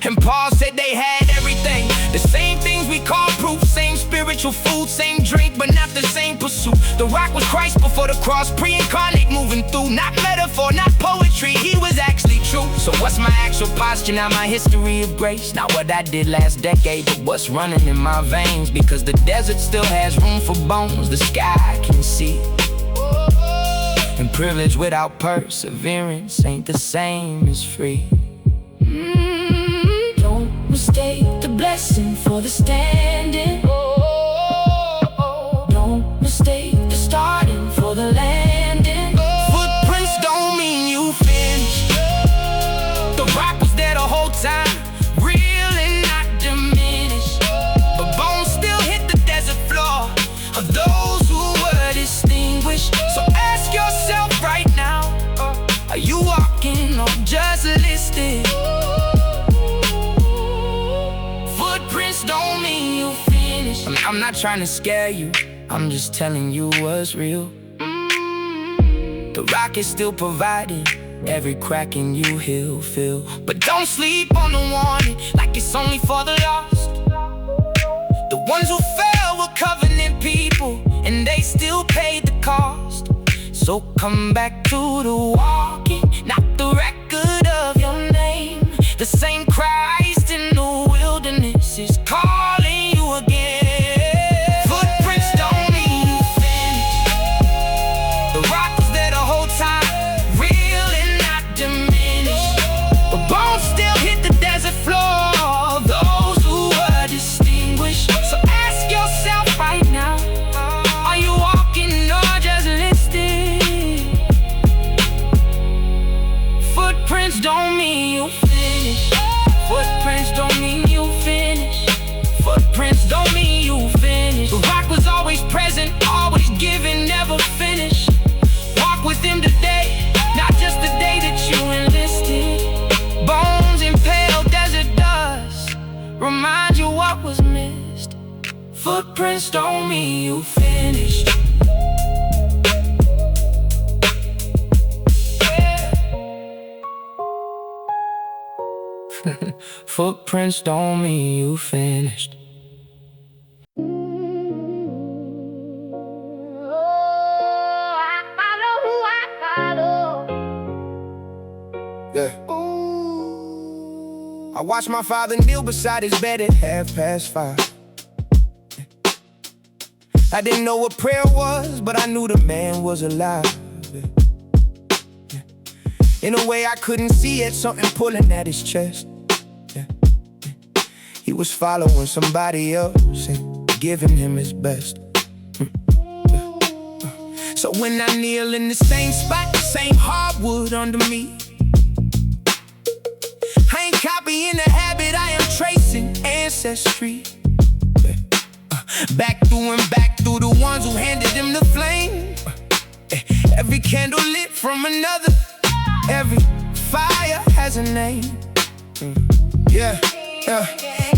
And Paul said they had everything, the same things we call proof, same spiritual food, same drink, but not the same pursuit. The rock was Christ before the cross, pre-incarnate moving through. Not metaphor, not poetry, he was actually true. So what's my actual posture now? My history of grace, not what I did last decade, but what's running in my veins. Because the desert still has room for bones, the sky can see. And privilege without perseverance ain't the same as free. Don't mistake the blessing for the standing. Don't mistake the starting for the landing. Footprints don't mean you finished. The rock was there the whole time, Real and not diminished. but bones still hit the desert floor Of those who were distinguished. So ask yourself right now, Are you walking or just listed? Footprints don't mean you finished. I'm not trying to scare you, I'm just telling you what's real. The rock is still providing every crack in you he'll fill. But don't sleep on the warning like it's only for the lost. The ones who fell were covenant people, and they still paid the cost. So come back to the walking, not the record of your name. The same Christ in the wilderness is calling you again. Footprints don't mean you finished. The rock was there the whole time, real and not diminished. But bones still hit the desert floor. Those who were distinguished. So ask yourself right now, are you walking or just listed? Footprints don't mean you finished. Footprints don't mean you finished. Footprints don't mean you finished. The rock was always present, always giving, never finished. Walk with him today, not just the day that you enlisted. Bones and pale desert dust remind you what was missed. Footprints don't mean you finished. Footprints don't mean you finished. Yeah. I watched my father kneel beside his bed at 5:30. I didn't know what prayer was, but I knew the man was alive. In a way I couldn't see it, something pulling at his chest. He was following somebody else and giving him his best. So when I kneel in the same spot, the same hardwood under me, I ain't copying the habit, I am tracing ancestry. Back through the ones who handed him the flame. Every candle lit from another, every fire has a name. Yeah.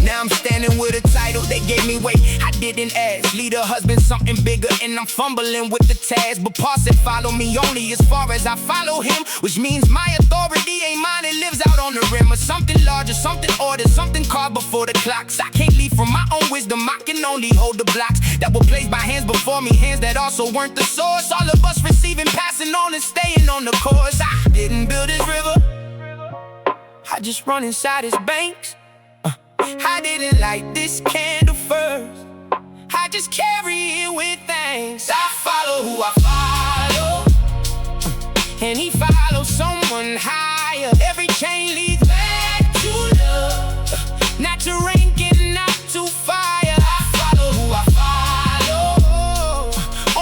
Now I'm standing with a title, they gave me weight, I didn't ask. Lead a husband, something bigger, and I'm fumbling with the task. But Paul said follow me only as far as I follow him, which means my authority ain't mine, it lives out on the rim. Or something larger, something ordered, something called before the clocks. I can't leave from my own wisdom, I can only hold the blocks that were placed by hands before me, hands that also weren't the source. All of us receiving, passing on, and staying on the course. I didn't build this river, I just run inside its banks. I didn't light this candle first, I just carry it with thanks. I follow who I follow, and he follows someone higher. Every chain leads back to love, not to rank and not to fire. I follow who I follow,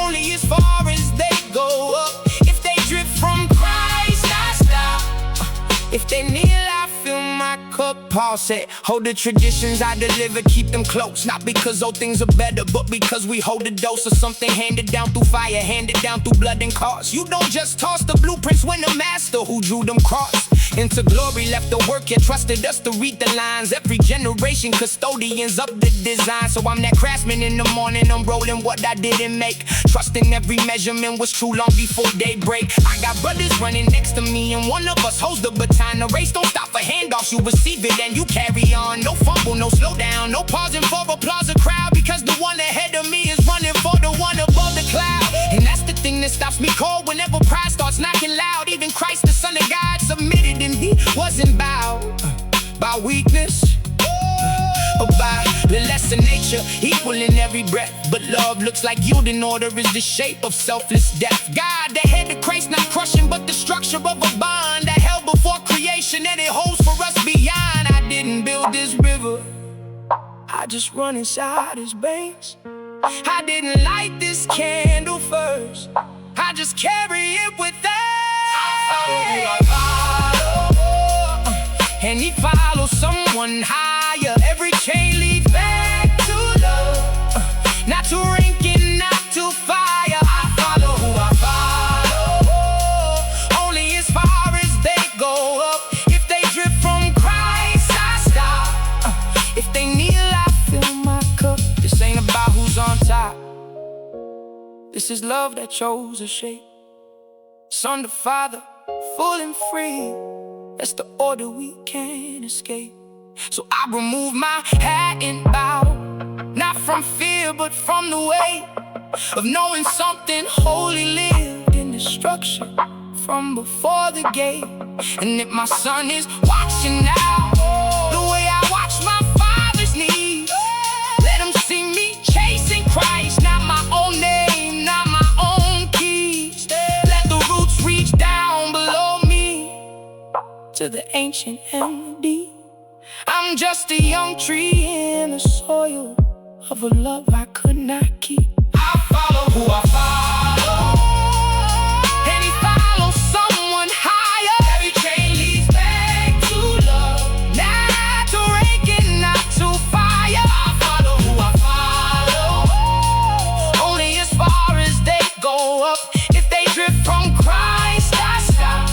only as far as they go up. If they drift from Christ, I stop. If they kneel, I fill my cup. Paul said, hold the traditions I deliver, keep them close. Not because old things are better, but because we hold a dose of something handed down through fire, handed down through blood and cause. You don't just toss the blueprints when the master who drew them crossed into glory left the work, yet trusted us to read the lines. Every generation custodians of the design. So I'm that craftsman in the morning, I'm rolling what I didn't make, trusting every measurement was true long before daybreak. I got brothers running next to me, and one of us holds the baton. The race don't stop for handoffs, you receive it and you carry on. No fumble, no slow down, no pausing for applause or crowd, because the one ahead of me is running for the one above the cloud. And that's the thing that stops me cold whenever pride starts knocking loud. Even Christ, the Son of God, submitted, and he wasn't bowed by weakness or by the lesser nature, equal in every breath. But love looks like yielding, order is the shape of selfless death. God, the head of Christ, not crushing, but the structure of a bond that held before creation, and it holds for us beyond. I didn't build this river, I just run inside its banks. I didn't light this candle first, I just carry it with thanks. I follow, and he follows someone higher. Every chain leads back to love, not to rank and not to fire. I follow who I follow, only as far as they go up. If they drift from Christ, I stop. If they kneel, I fill my cup. This ain't about who's on top, this is love that chose a shape. Son to Father, full and free, that's the order we can't escape. So I remove my hat and bow, not from fear but from the weight of knowing something holy lived in the structure from before the gate. And if my son is watching now, the way I watch my father's knees, let him see me chasing Christ, not my own name, not my own keys. Let the roots reach down below me to the ancient and deep. I'm just a young tree in the soil of a love I could not keep. I follow who I follow, and he follows someone higher. Every chain leads back to love, not to rank and not to fire. I follow who I follow, only as far as they go up. If they drift from Christ, I stop.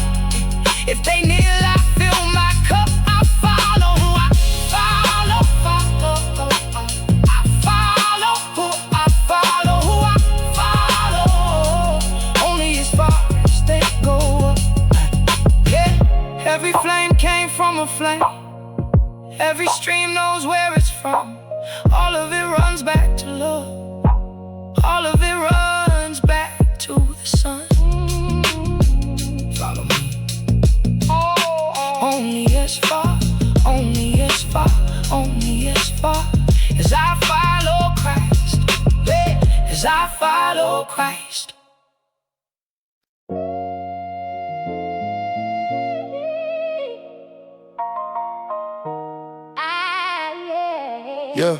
If they kneel, I fill my cup. I follow who I follow, I follow who I follow, who I follow, only as far as they go up. Yeah, every flame came from a flame, every stream knows where it's from. All of it runs back to love, all of it runs back to the sun. Follow me. Only as far, only as far, only as far as I follow Christ, as as I follow Christ. Yeah.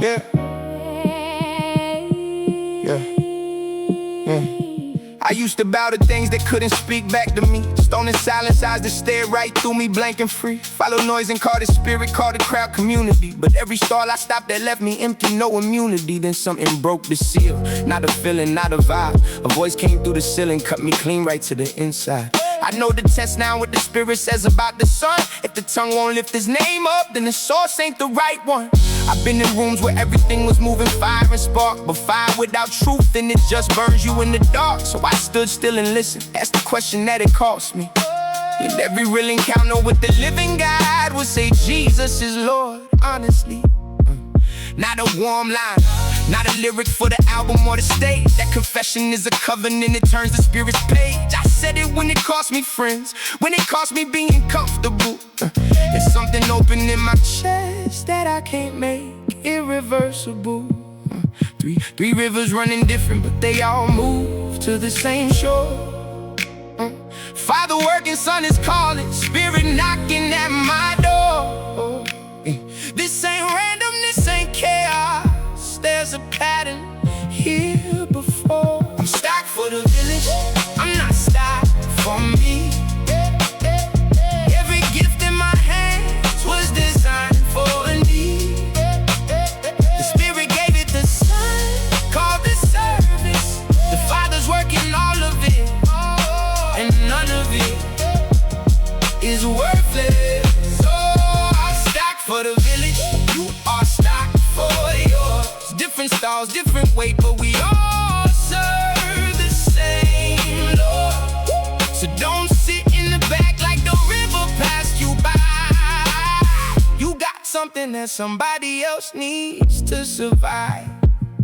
Yeah. Yeah. Yeah. I used to bow to things that couldn't speak back to me. Stone in silence, eyes that stared right through me, blank and free. Follow noise and call the spirit, call the crowd community. But every stall I stopped at left me empty, no immunity. Then something broke the seal. Not a feeling, not a vibe. A voice came through the ceiling, cut me clean right to the inside. I know the test now, what the spirit says about the son. If the tongue won't lift his name up, then the source ain't the right one. I've been in rooms where everything was moving, fire and spark. But fire without truth, then it just burns you in the dark. So I stood still and listened, that's the question that it cost me. And every real encounter with the living God would say Jesus is Lord, honestly. Not a warm line, not a lyric for the album or the stage. That confession is a covenant, it turns the spirit's page. I said it when it cost me friends, when it cost me being comfortable. There's something open in my chest that I can't make irreversible. Three rivers running different, but they all move to the same shore. Father working, Son is calling, Spirit knocking at my door. This ain't random, this ain't chaos. There's a pattern here before. I'm stocked for the village, I'm not stocked for me. Every gift in my hands was designed for a need. The Spirit gave it the Son, called the service. The Father's working all of it, and none of it is worthless. So I'm stocked for the village, you are stocked for yours. Different styles, different weight, but we all serve the same Lord. So don't sit in the back like the river passed you by. You got something that somebody else needs to survive.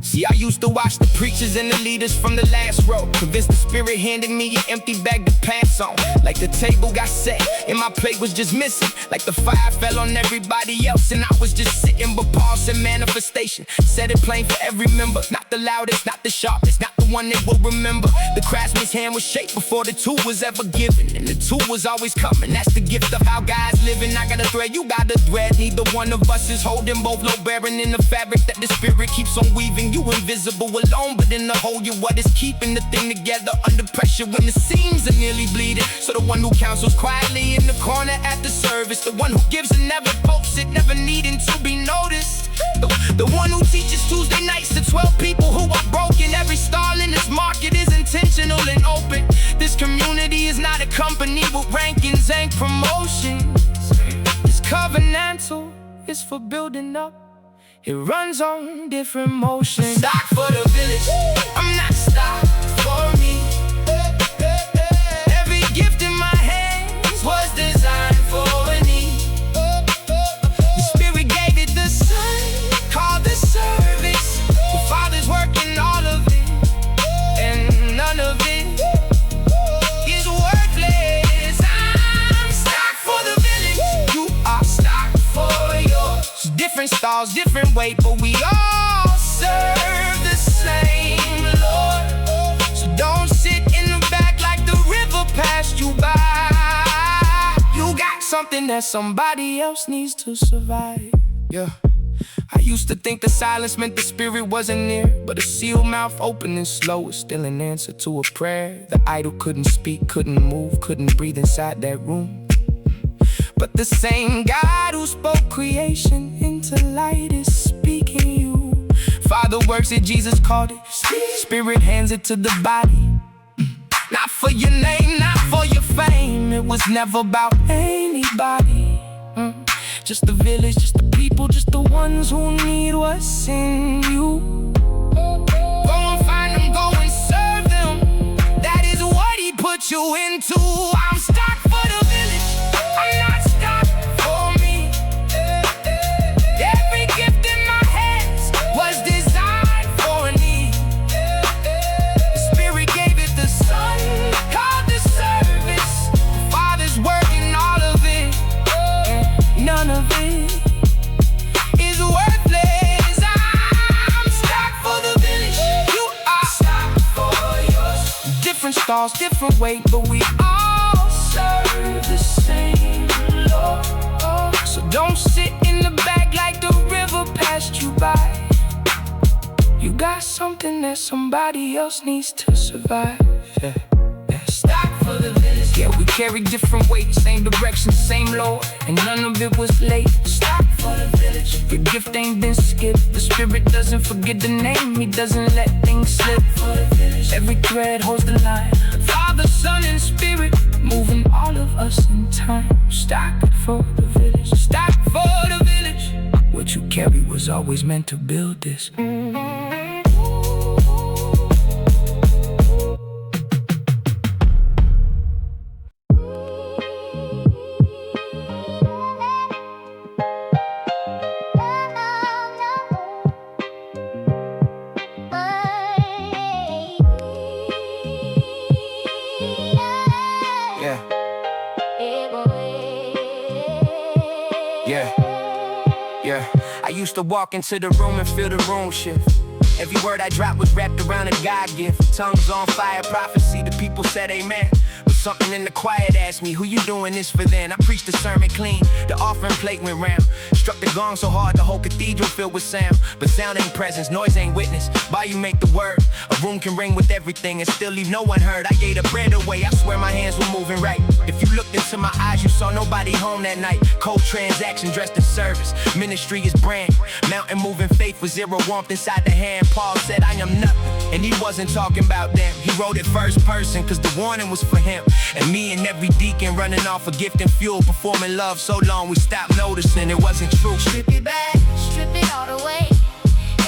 See, I used to watch the preachers and the leaders from the last row, convinced the Spirit handed me an empty bag to pass on. Like the table got set and my plate was just missing. Like the fire fell on everybody else and I was just sitting. But Paul said manifestation, said it plain for every member. Not the loudest, not the sharpest, not the one they will remember. The craftsman's hand was shaped before the tool was ever given, and the tool was always coming. That's the gift of how God's living. I got a thread, you got a thread. Neither one of us is holding both, low bearing in the fabric that the Spirit keeps on weaving. You invisible alone, but in the whole you what is keeping the thing together under pressure when the seams are nearly bleeding. So the one who counsels quietly in the corner at the service, the one who gives and never posts it, never needing to be noticed. The one who teaches Tuesday nights to 12 people who are broken. Every stall in this market is intentional and open. This community is not a company with rankings and promotions. It's covenantal, it's for building up. It runs on different motions. Stock for the village, I'm not stock for me. Every gift in my hands was designed for a need. The Spirit gave it the Son, called the service. The Father's working all of it, and none of it is worthless. I'm stocked for the village, you are stocked for yours. Different styles, different weight, but we all serve the same Lord. So don't sit in the back like the river passed you by. You got something that somebody else needs to survive. Yeah. I used to think the silence meant the Spirit wasn't near, but a sealed mouth open and slow is still an answer to a prayer. The idol couldn't speak, couldn't move, couldn't breathe inside that room. But the same God who spoke creation into light is speaking you. Father works it, Jesus called it. Spirit hands it to the body. Not for your name, not for your fame. It was never about anybody. Just the village, just the people, just the ones who need what's in you. Go and find them, go and serve them. That is what He put you into. I'm stocked for the village, I'm not stocked for me. Every gift in my hands was designed for a need. The Spirit gave it the Son, called the service. The Father's working all of it, calls different weight, but we all serve the same Lord. So don't sit in the back like the river passed you by. You got something that somebody else needs to survive. Yeah. Stop for the village. Yeah, we carry different weights, same direction, same Lord, and none of it was late. Stop for the village. Your gift ain't been skipped. The Spirit doesn't forget the name. He doesn't let things slip. For the village. Every thread holds the line. Father, Son, and Spirit, moving all of us in time. Stop for the village. Stop for the village. What you carry was always meant to build this. Yeah, I used to walk into the room and feel the room shift. Every word I dropped was wrapped around a God gift. Tongues on fire, prophecy, the people said amen. But something in the quiet asked me, who you doing this for then? I preached the sermon clean, the offering plate went round. Struck the gong so hard the whole cathedral filled with sound. But sound ain't presence, noise ain't witness. Volume make the word. A room can ring with everything and still leave no one heard. I gave the bread away, I swear my hands were moving right. If you looked into my eyes, you saw nobody home that night. Cold transaction dressed in service. Ministry is brand. Mountain moving faith with zero warmth inside the hand. Paul said I am nothing, and he wasn't talking about them. He wrote it first person, cause the warning was for him. And me and every deacon running off of gift and fuel. Performing love so long we stopped noticing it wasn't true. Strip it back, strip it all away.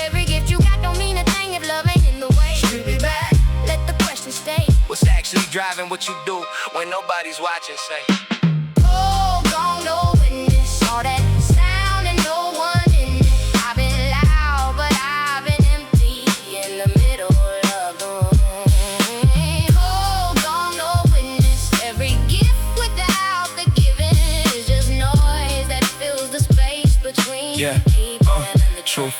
Every gift you got don't mean a thing if love ain't in the way. Strip it back, let the question stay. What's actually driving what you do when nobody's watching, say? Oh, Gong, no witness. All that sound and no one in it. I've been loud, but I've been empty in the middle of the room. Oh, Gong, no witness. Every gift without the giving is just noise that fills the space between the people and the truth.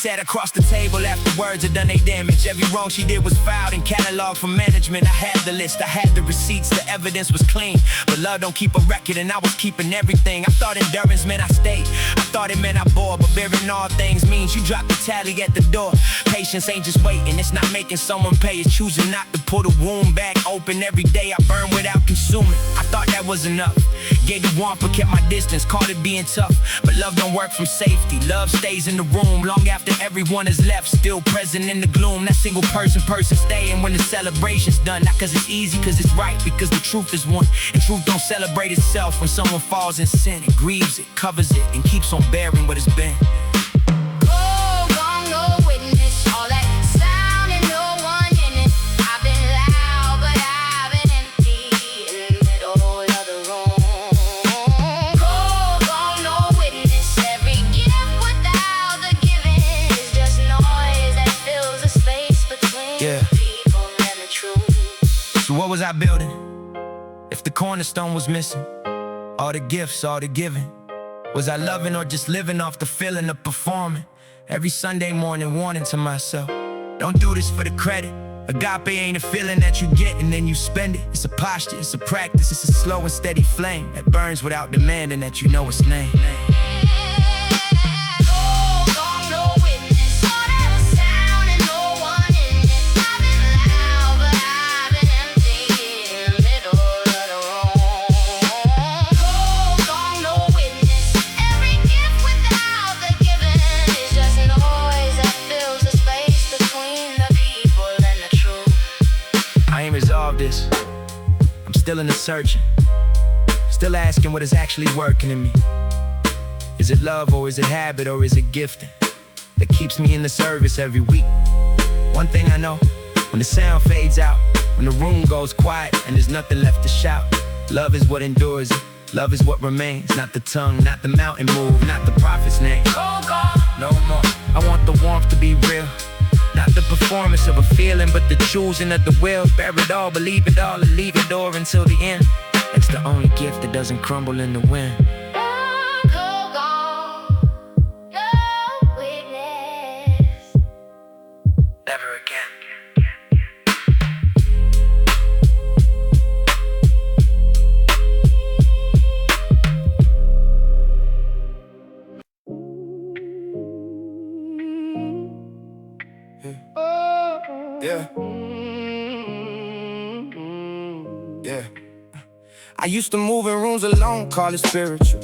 Sat across the table after words had done they damage. Every wrong she did was filed and cataloged for management. I had the list, I had the receipts, the evidence was clean. But love don't keep a record and I was keeping everything. I thought endurance meant I stayed, I thought it meant I bore. But bearing all things means you drop the tally at the door. Patience ain't just waiting, it's not making someone pay. It's choosing not to pull the wound back open. Every day I burn without consuming. I thought that was enough. Gave the warmth but kept my distance, called it being tough. But love don't work from safety, love stays in the room long after everyone is left, still present in the gloom. That single person staying when the celebration's done. Not cause it's easy, cause it's right, because the truth is one. And truth don't celebrate itself. When someone falls in sin, it grieves it, covers it, and keeps on bearing what it's been. Oh, Gong, no witness. All that sound and no one in it. I've been loud, but I've been empty in the middle of the room. Oh, Gong, no witness. Every gift without the giving is just noise that fills the space between the people and the truth. So what was I building if the cornerstone was missing? All the gifts, all the giving. Was I loving or just living off the feeling of performing? Every Sunday morning warning to myself, don't do this for the credit. Agape ain't a feeling that you get and then you spend it. It's a posture, it's a practice, it's a slow and steady flame that burns without demanding that you know its name. Oh, Gong, no witness. All that sound and no one in it. I've been loud, but I've been empty in the middle of the room. Oh, Gong, no witness. Every gift without the giving is just noise that fills the space between the people and the truth. I ain't resolved this. I'm still in the searching. Still asking what is actually working in me. Is it love or is it habit or is it gifting that keeps me in the service every week? One thing I know, when the sound fades out, when the room goes quiet and there's nothing left to shout, love is what endures it. Love is what remains. Not the tongue, not the mountain move, not the prophet's name. No more. I want the warmth to be real. Not the performance of a feeling, but the choosing of the will. Bear it all, believe it all, and leave it all until the end. It's the only gift that doesn't crumble in the wind. Never again. I used to move in rooms alone, call it spiritual.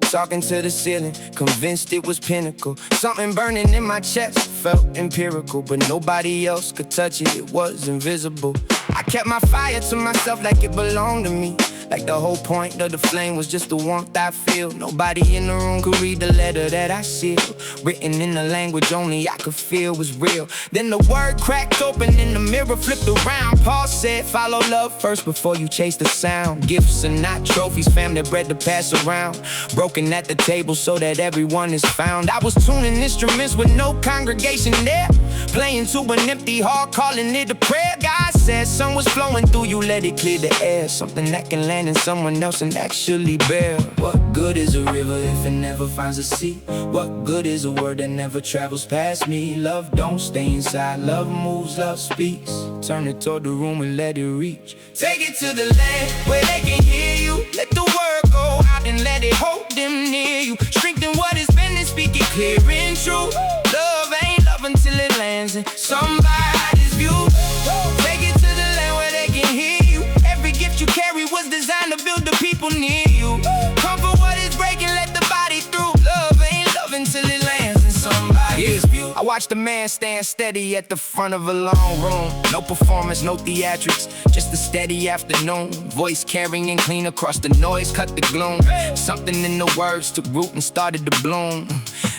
Talking to the ceiling, convinced it was pinnacle. Something burning in my chest, felt empirical. But nobody else could touch it, it was invisible. I kept my fire to myself like it belonged to me. Like the whole point of the flame was just the warmth I feel. Nobody in the room could read the letter that I sealed, written in a language only I could feel was real. Then the word cracked open and the mirror flipped around. Paul said, follow love first before you chase the sound. Gifts are not trophies, family bread to pass around. Broken at the table so that everyone is found. I was tuning instruments with no congregation there, playing to an empty hall, calling it a prayer. God said, sun was flowing through you, let it clear the air. Something that can land in someone else and actually bear. What good is a river if it never finds a sea? What good is a word that never travels past me? Love don't stay inside, love moves, love speaks. Turn it toward the room and let it reach. Take it to the land where they can hear you. Let the word go out and let it hold them near you. Strengthen what is been and speak it clear and true. Love ain't love until it lands in somebody's view. Take it to the land where they can hear you. Every gift you carry was designed to build the people near you. Comfort what is breaking, let the body through. Love ain't love until it lands in somebody's view. I watched a man stand steady at the front of a long room. No performance, no theatrics, just a steady afternoon. Voice carrying clean across the noise, cut the gloom. Something in the words took root and started to bloom.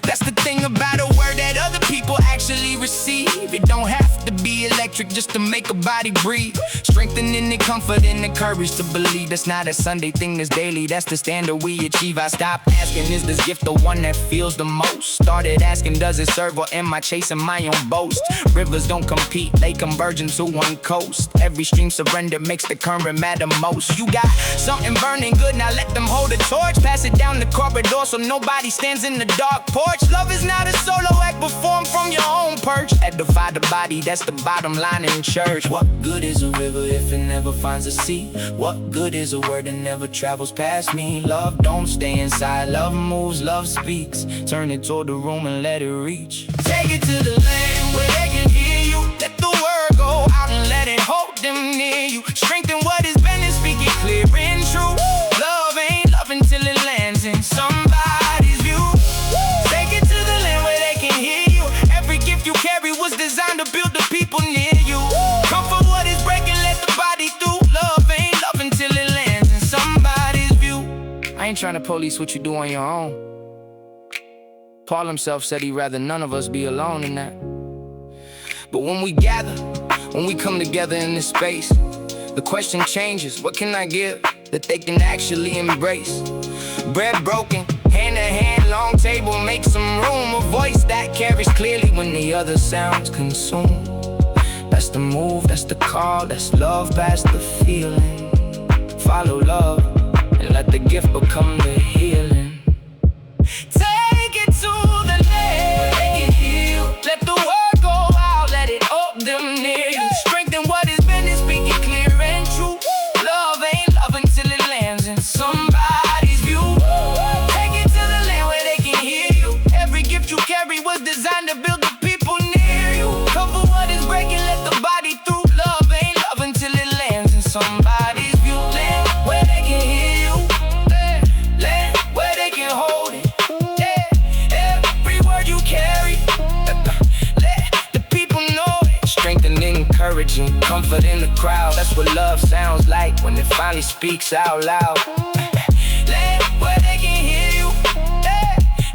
That's the thing about a word that other people actually receive. It don't have to be electric just to make a body breathe. Strengthening the comfort and the courage to believe. That's not a Sunday thing, that's daily, that's the standard we achieve. I stopped asking, is this gift the one that feels the most? Started asking, does it serve or am I chasing my own boast? Rivers don't compete, they converge into one coast. Every stream surrender makes the current matter most. You got something burning good, now let them hold the torch. Pass it down the corridor so nobody stands in the dark porch. Love is not a solo act performed from your own perch. Edify the body, that's the bottom line in church. What good is a river if it never finds a sea? What good is a word that never travels past me? Love don't stay inside, love moves, love speaks. Turn it toward the room and let it reach. Take it to the land where they can hear you. Let the word go out and let it hold them near you. Strengthen what is been and speak it clear and true. Love ain't love until it lands in somebody's view. Take it to the land where they can hear you. Every gift you carry was designed to build the people near you. Comfort what is breaking, let the body through. Love ain't love until it lands in somebody's view. I ain't trying to police what you do on your own. Paul himself said he'd rather none of us be alone in that. But when we gather, when we come together in this space, the question changes, what can I give that they can actually embrace? Bread broken, hand to hand, long table, make some room. A voice that carries clearly when the other sounds consume. That's the move, that's the call, that's love past the feeling. Follow love and let the gift become the healing. Take it to the land where they can heal. Let the word go out, let it hold them near you. Strengthen what is been and speak it clear and true. Love ain't love until it lands in somebody's view. Take it to the land where they can hear you. Every gift you carry was designed to build the people near you. Cover what is breaking, let the body through. Love ain't love until it lands in somebody's view. Land where they can hear you. Land where they can hold it. Every word you carry, let the people know it. Strengthening, encouraging, comfort in the crowd. That's what love sounds like when it finally speaks out loud. Land where they can hear you.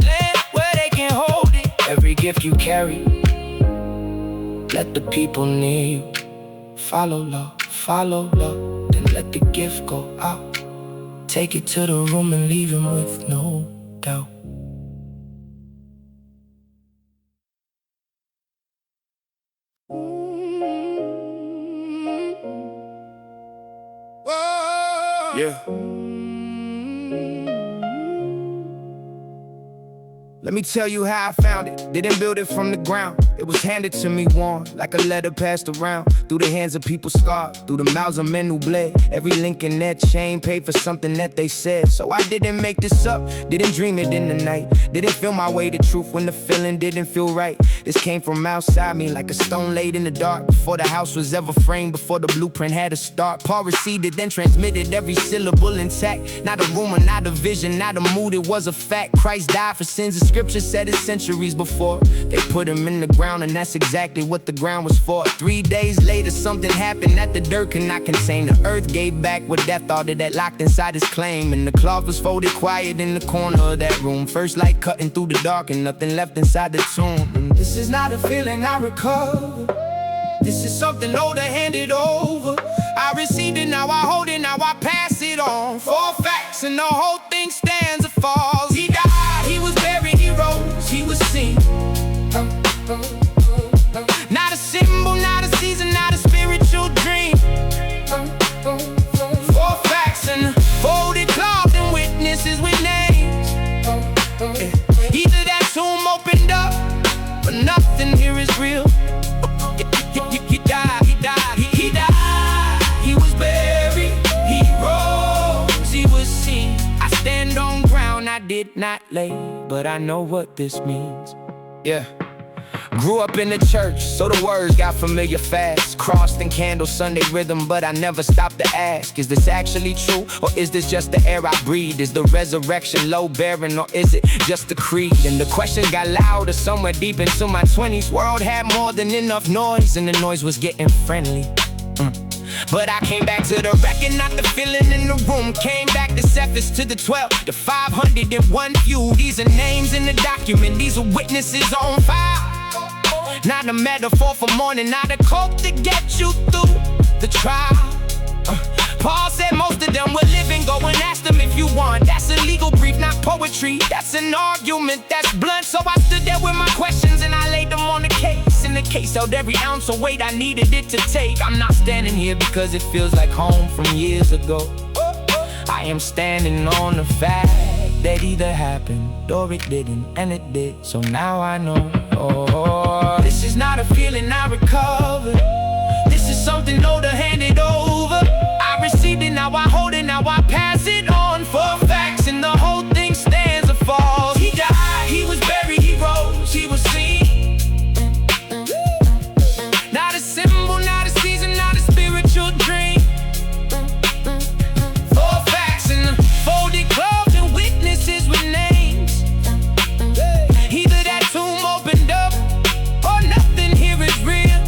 Land where they can hold it. Every gift you carry, let the people near you. Follow love, then let the gift go out. Take it to the room and leave him with no doubt. Yeah. Let me tell you how I found it. Didn't build it from the ground. It was handed to me warm, like a letter passed around. Through the hands of people scarred, through the mouths of men who bled. Every link in that chain paid for something that they said. So I didn't make this up, didn't dream it in the night. Didn't feel my way to truth when the feeling didn't feel right. This came from outside me like a stone laid in the dark. Before the house was ever framed, before the blueprint had a start. Paul received it, then transmitted every syllable intact. Not a rumor, not a vision, not a mood, it was a fact. Christ died for sins, the scripture said it centuries before. They put him in the ground, and that's exactly what the ground was for. 3 days later, something happened that the dirt could not contain. The earth gave back what death thought it had locked inside its claim. And the cloth was folded quiet in the corner of that room. First light cutting through the dark, and nothing left inside the tomb. And this is not a feeling I recover. This is something older handed over. I received it, now I hold it, now I pass it on. 4 facts and the whole thing stands or falls. He died, he was buried, he rose, he was seen. Not a symbol, not a season, not a spiritual dream. 4 facts and folded cloth and witnesses with names. Either that tomb opened up, but nothing here is real. He died, he died, he died. He was buried, he rose, he was seen. I stand on ground I did not lay, but I know what this means. Yeah. Grew up in the church, so the words got familiar fast. Crossed and candle Sunday rhythm, but I never stopped to ask, is this actually true, or is this just the air I breathe? Is the resurrection low bearing, or is it just a creed? And the questions got louder somewhere deep into my 20s. World had more than enough noise, and the noise was getting friendly. But I came back to the record, not the feeling in the room. Came back to Cephas, to the 12, the 501 few. These are names in the document, these are witnesses on fire. Not a metaphor for mourning, not a cloak to get you through the trial. Paul said most of them were living, go and ask them if you want. That's a legal brief, not poetry, that's an argument, that's blunt. So I stood there with my questions and I laid them on the case. And the case held every ounce of weight I needed it to take. I'm not standing here because it feels like home from years ago. I am standing on the fact that either happened or it didn't, and it did, so now I know. Oh, this is not a feeling I recovered. This is something older handed over. I received it, now I hold it, now I pass it on. 4 facts and the whole thing stands or falls. He died, he was buried, he rose, he was seen. Not a symbol, not a season, not a spiritual dream. 4 facts and the folded cloth and witnesses with names. Either that tomb opened up, or nothing here is real.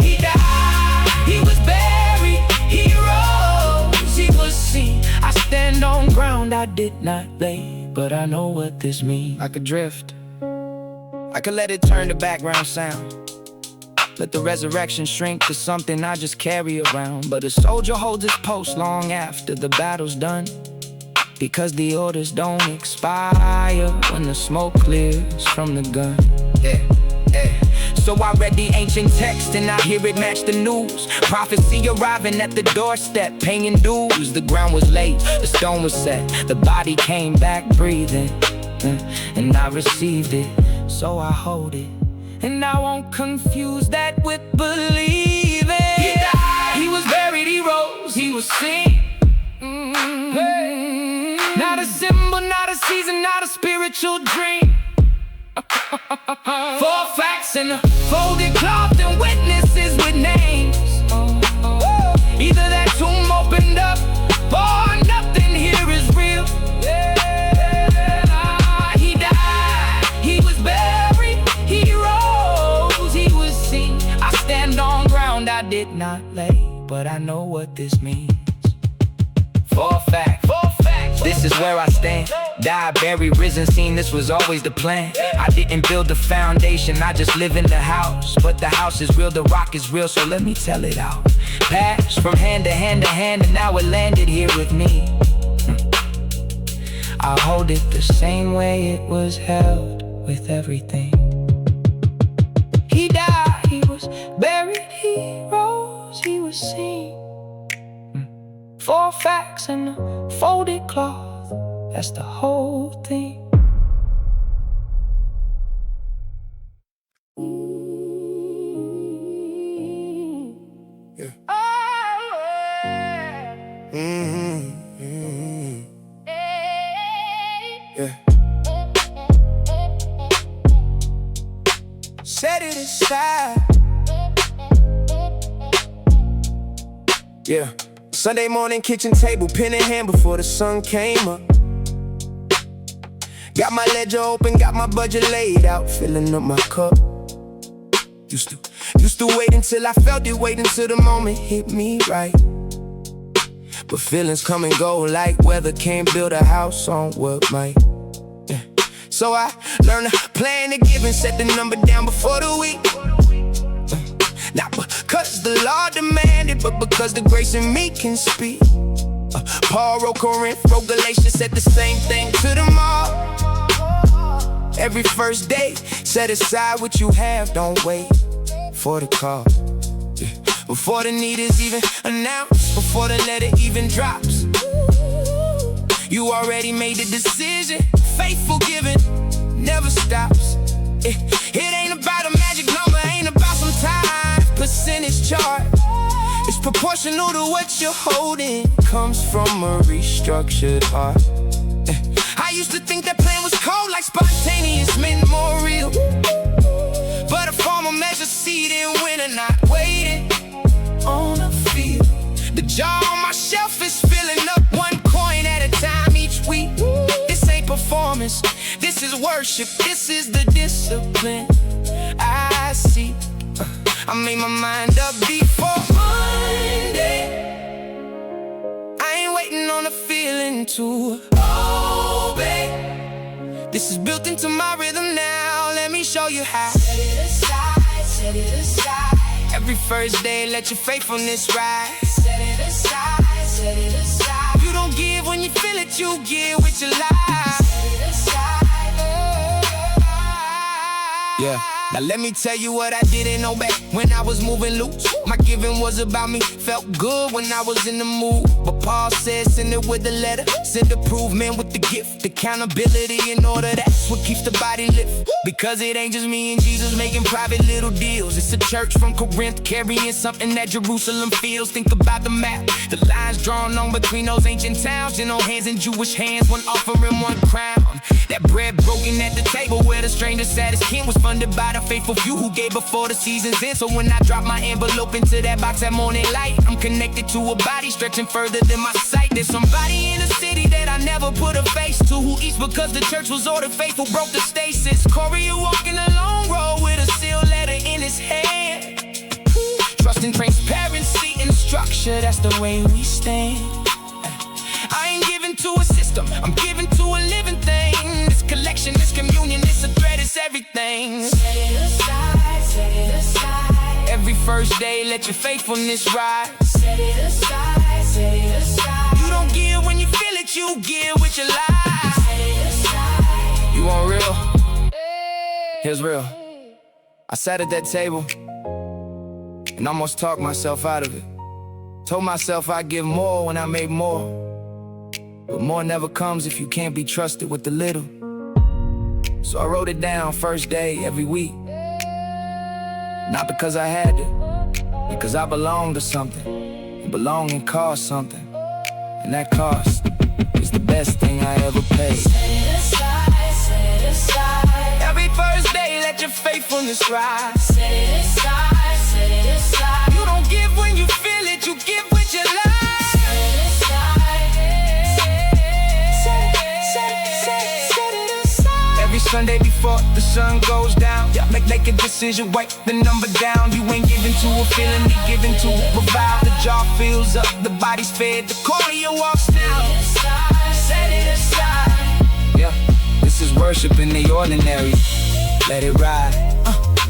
He died, he was buried, he rose, he was seen. I stand on ground I did not lay, but I know what this means. I could drift, I could let it turn to background sound. Let the resurrection shrink to something I just carry around. But a soldier holds his post long after the battle's done, because the orders don't expire when the smoke clears from the gun. So I read the ancient text and I hear it match the news. Prophecy arriving at the doorstep, paying dues. The ground was laid, the stone was set, the body came back breathing. And I received it, so I hold it. And I won't confuse that with believing. He died, he was buried, he rose, he was seen. Not a symbol, not a season, not a spiritual dream. 4 facts and a folded cloth and witnesses with names. Either that tomb opened up, or nothing here is real. He died, he was buried, he rose, he was seen. I stand on ground I did not lay, but I know what this means. 4 facts, 4 facts. This is where I stand. Died, buried, risen, seen, this was always the plan. I didn't build the foundation, I just live in the house. But the house is real, the rock is real, so let me tell it out. Passed from hand to hand to hand, and now it landed here with me. I hold it the same way it was held, with everything. He died, he was buried, he rose, he was seen. 4 facts and a folded cloth That's the whole thing. Yeah. Yeah. Set it aside. Yeah. Sunday morning kitchen table, pen in hand before the sun came up. Got my ledger open, got my budget laid out, filling up my cup. Used to wait until I felt it, wait until the moment hit me right. But feelings come and go like weather, can't build a house on what might. Yeah. So I learned to plan to give and set the number down before the week. Not because the law demanded, but because the grace in me can speak. Paul wrote Corinth, wrote Galatians, said the same thing to them all. Every first day, set aside what you have, don't wait for the call. Yeah. Before the need is even announced, before the letter even drops, you already made the decision. Faithful giving never stops. It ain't about a magic number, ain't about some time percentage chart. It's proportional to what you're holding, comes from a restructured heart. I used to think that plan was cold, like spontaneous meant more real. But a farmer measures seed in winter, not waiting on a field. The jar on my shelf is filling up one coin at a time each week. This ain't performance, this is worship, this is the discipline I see. I made my mind up before Monday. I ain't waiting on a feeling to obey. This is built into my rhythm now, let me show you how. Set it aside, set it aside. Every first day, let your faithfulness rise. Set it aside, set it aside. You don't give when you feel it, you give with your life. Set it aside. Yeah. Now let me tell you what I didn't know back when I was moving loose. My giving was about me, felt good when I was in the mood. But Paul said send it with the letter, send improvement with the gift. Accountability in order, that's what keeps the body lift. Because it ain't just me and Jesus making private little deals. It's a church from Corinth carrying something that Jerusalem feels. Think about the map, the lines drawn on between those ancient towns. You know, hands in Jewish hands, one offering, one crown. That bread broken at the table where the stranger sat as king was funded by the faithful few who gave before the season's end. So when I drop my envelope into that box at morning light, I'm connected to a body stretching further than my sight. There's somebody in the city that I never put a face to, who eats because the church was ordered faithful, broke the stasis. Corey walking a long road with a sealed letter in his hand. Trusting transparency and structure, that's the way we stand. I ain't giving to a system, I'm giving to a living thing. This collection, this communion, this a thread, it's everything. Set it aside, set it aside. Every first day, let your faithfulness rise. Set it aside, set it aside. You don't give when you feel it, you give with your life. Set it aside. You want real? Here's real. I sat at that table and almost talked myself out of it. Told myself I'd give more when I made more. But more never comes if you can't be trusted with the little. So I wrote it down first day every week. Not because I had to, because I belong to something. And belonging costs something. And that cost is the best thing I ever paid. Set it aside, set it aside. Every first day, let your faithfulness rise. Set it aside, set it aside. You don't give when you feel it, you give with your life. Set it aside. Set it aside. Every Sunday before the sun goes down, make a decision, write the number down. You ain't giving to a feeling, you giving to a revive. The jar fills up, the body's fed, the cornea walks down. Set it aside. Yeah, this is worship in the ordinary. Let it ride.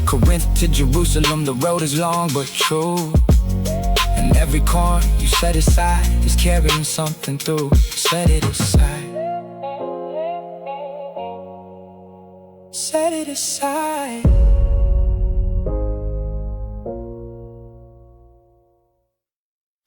Corinth to Jerusalem, the road is long but true. And every coin you set aside is carrying something through. Set it aside. Set it aside.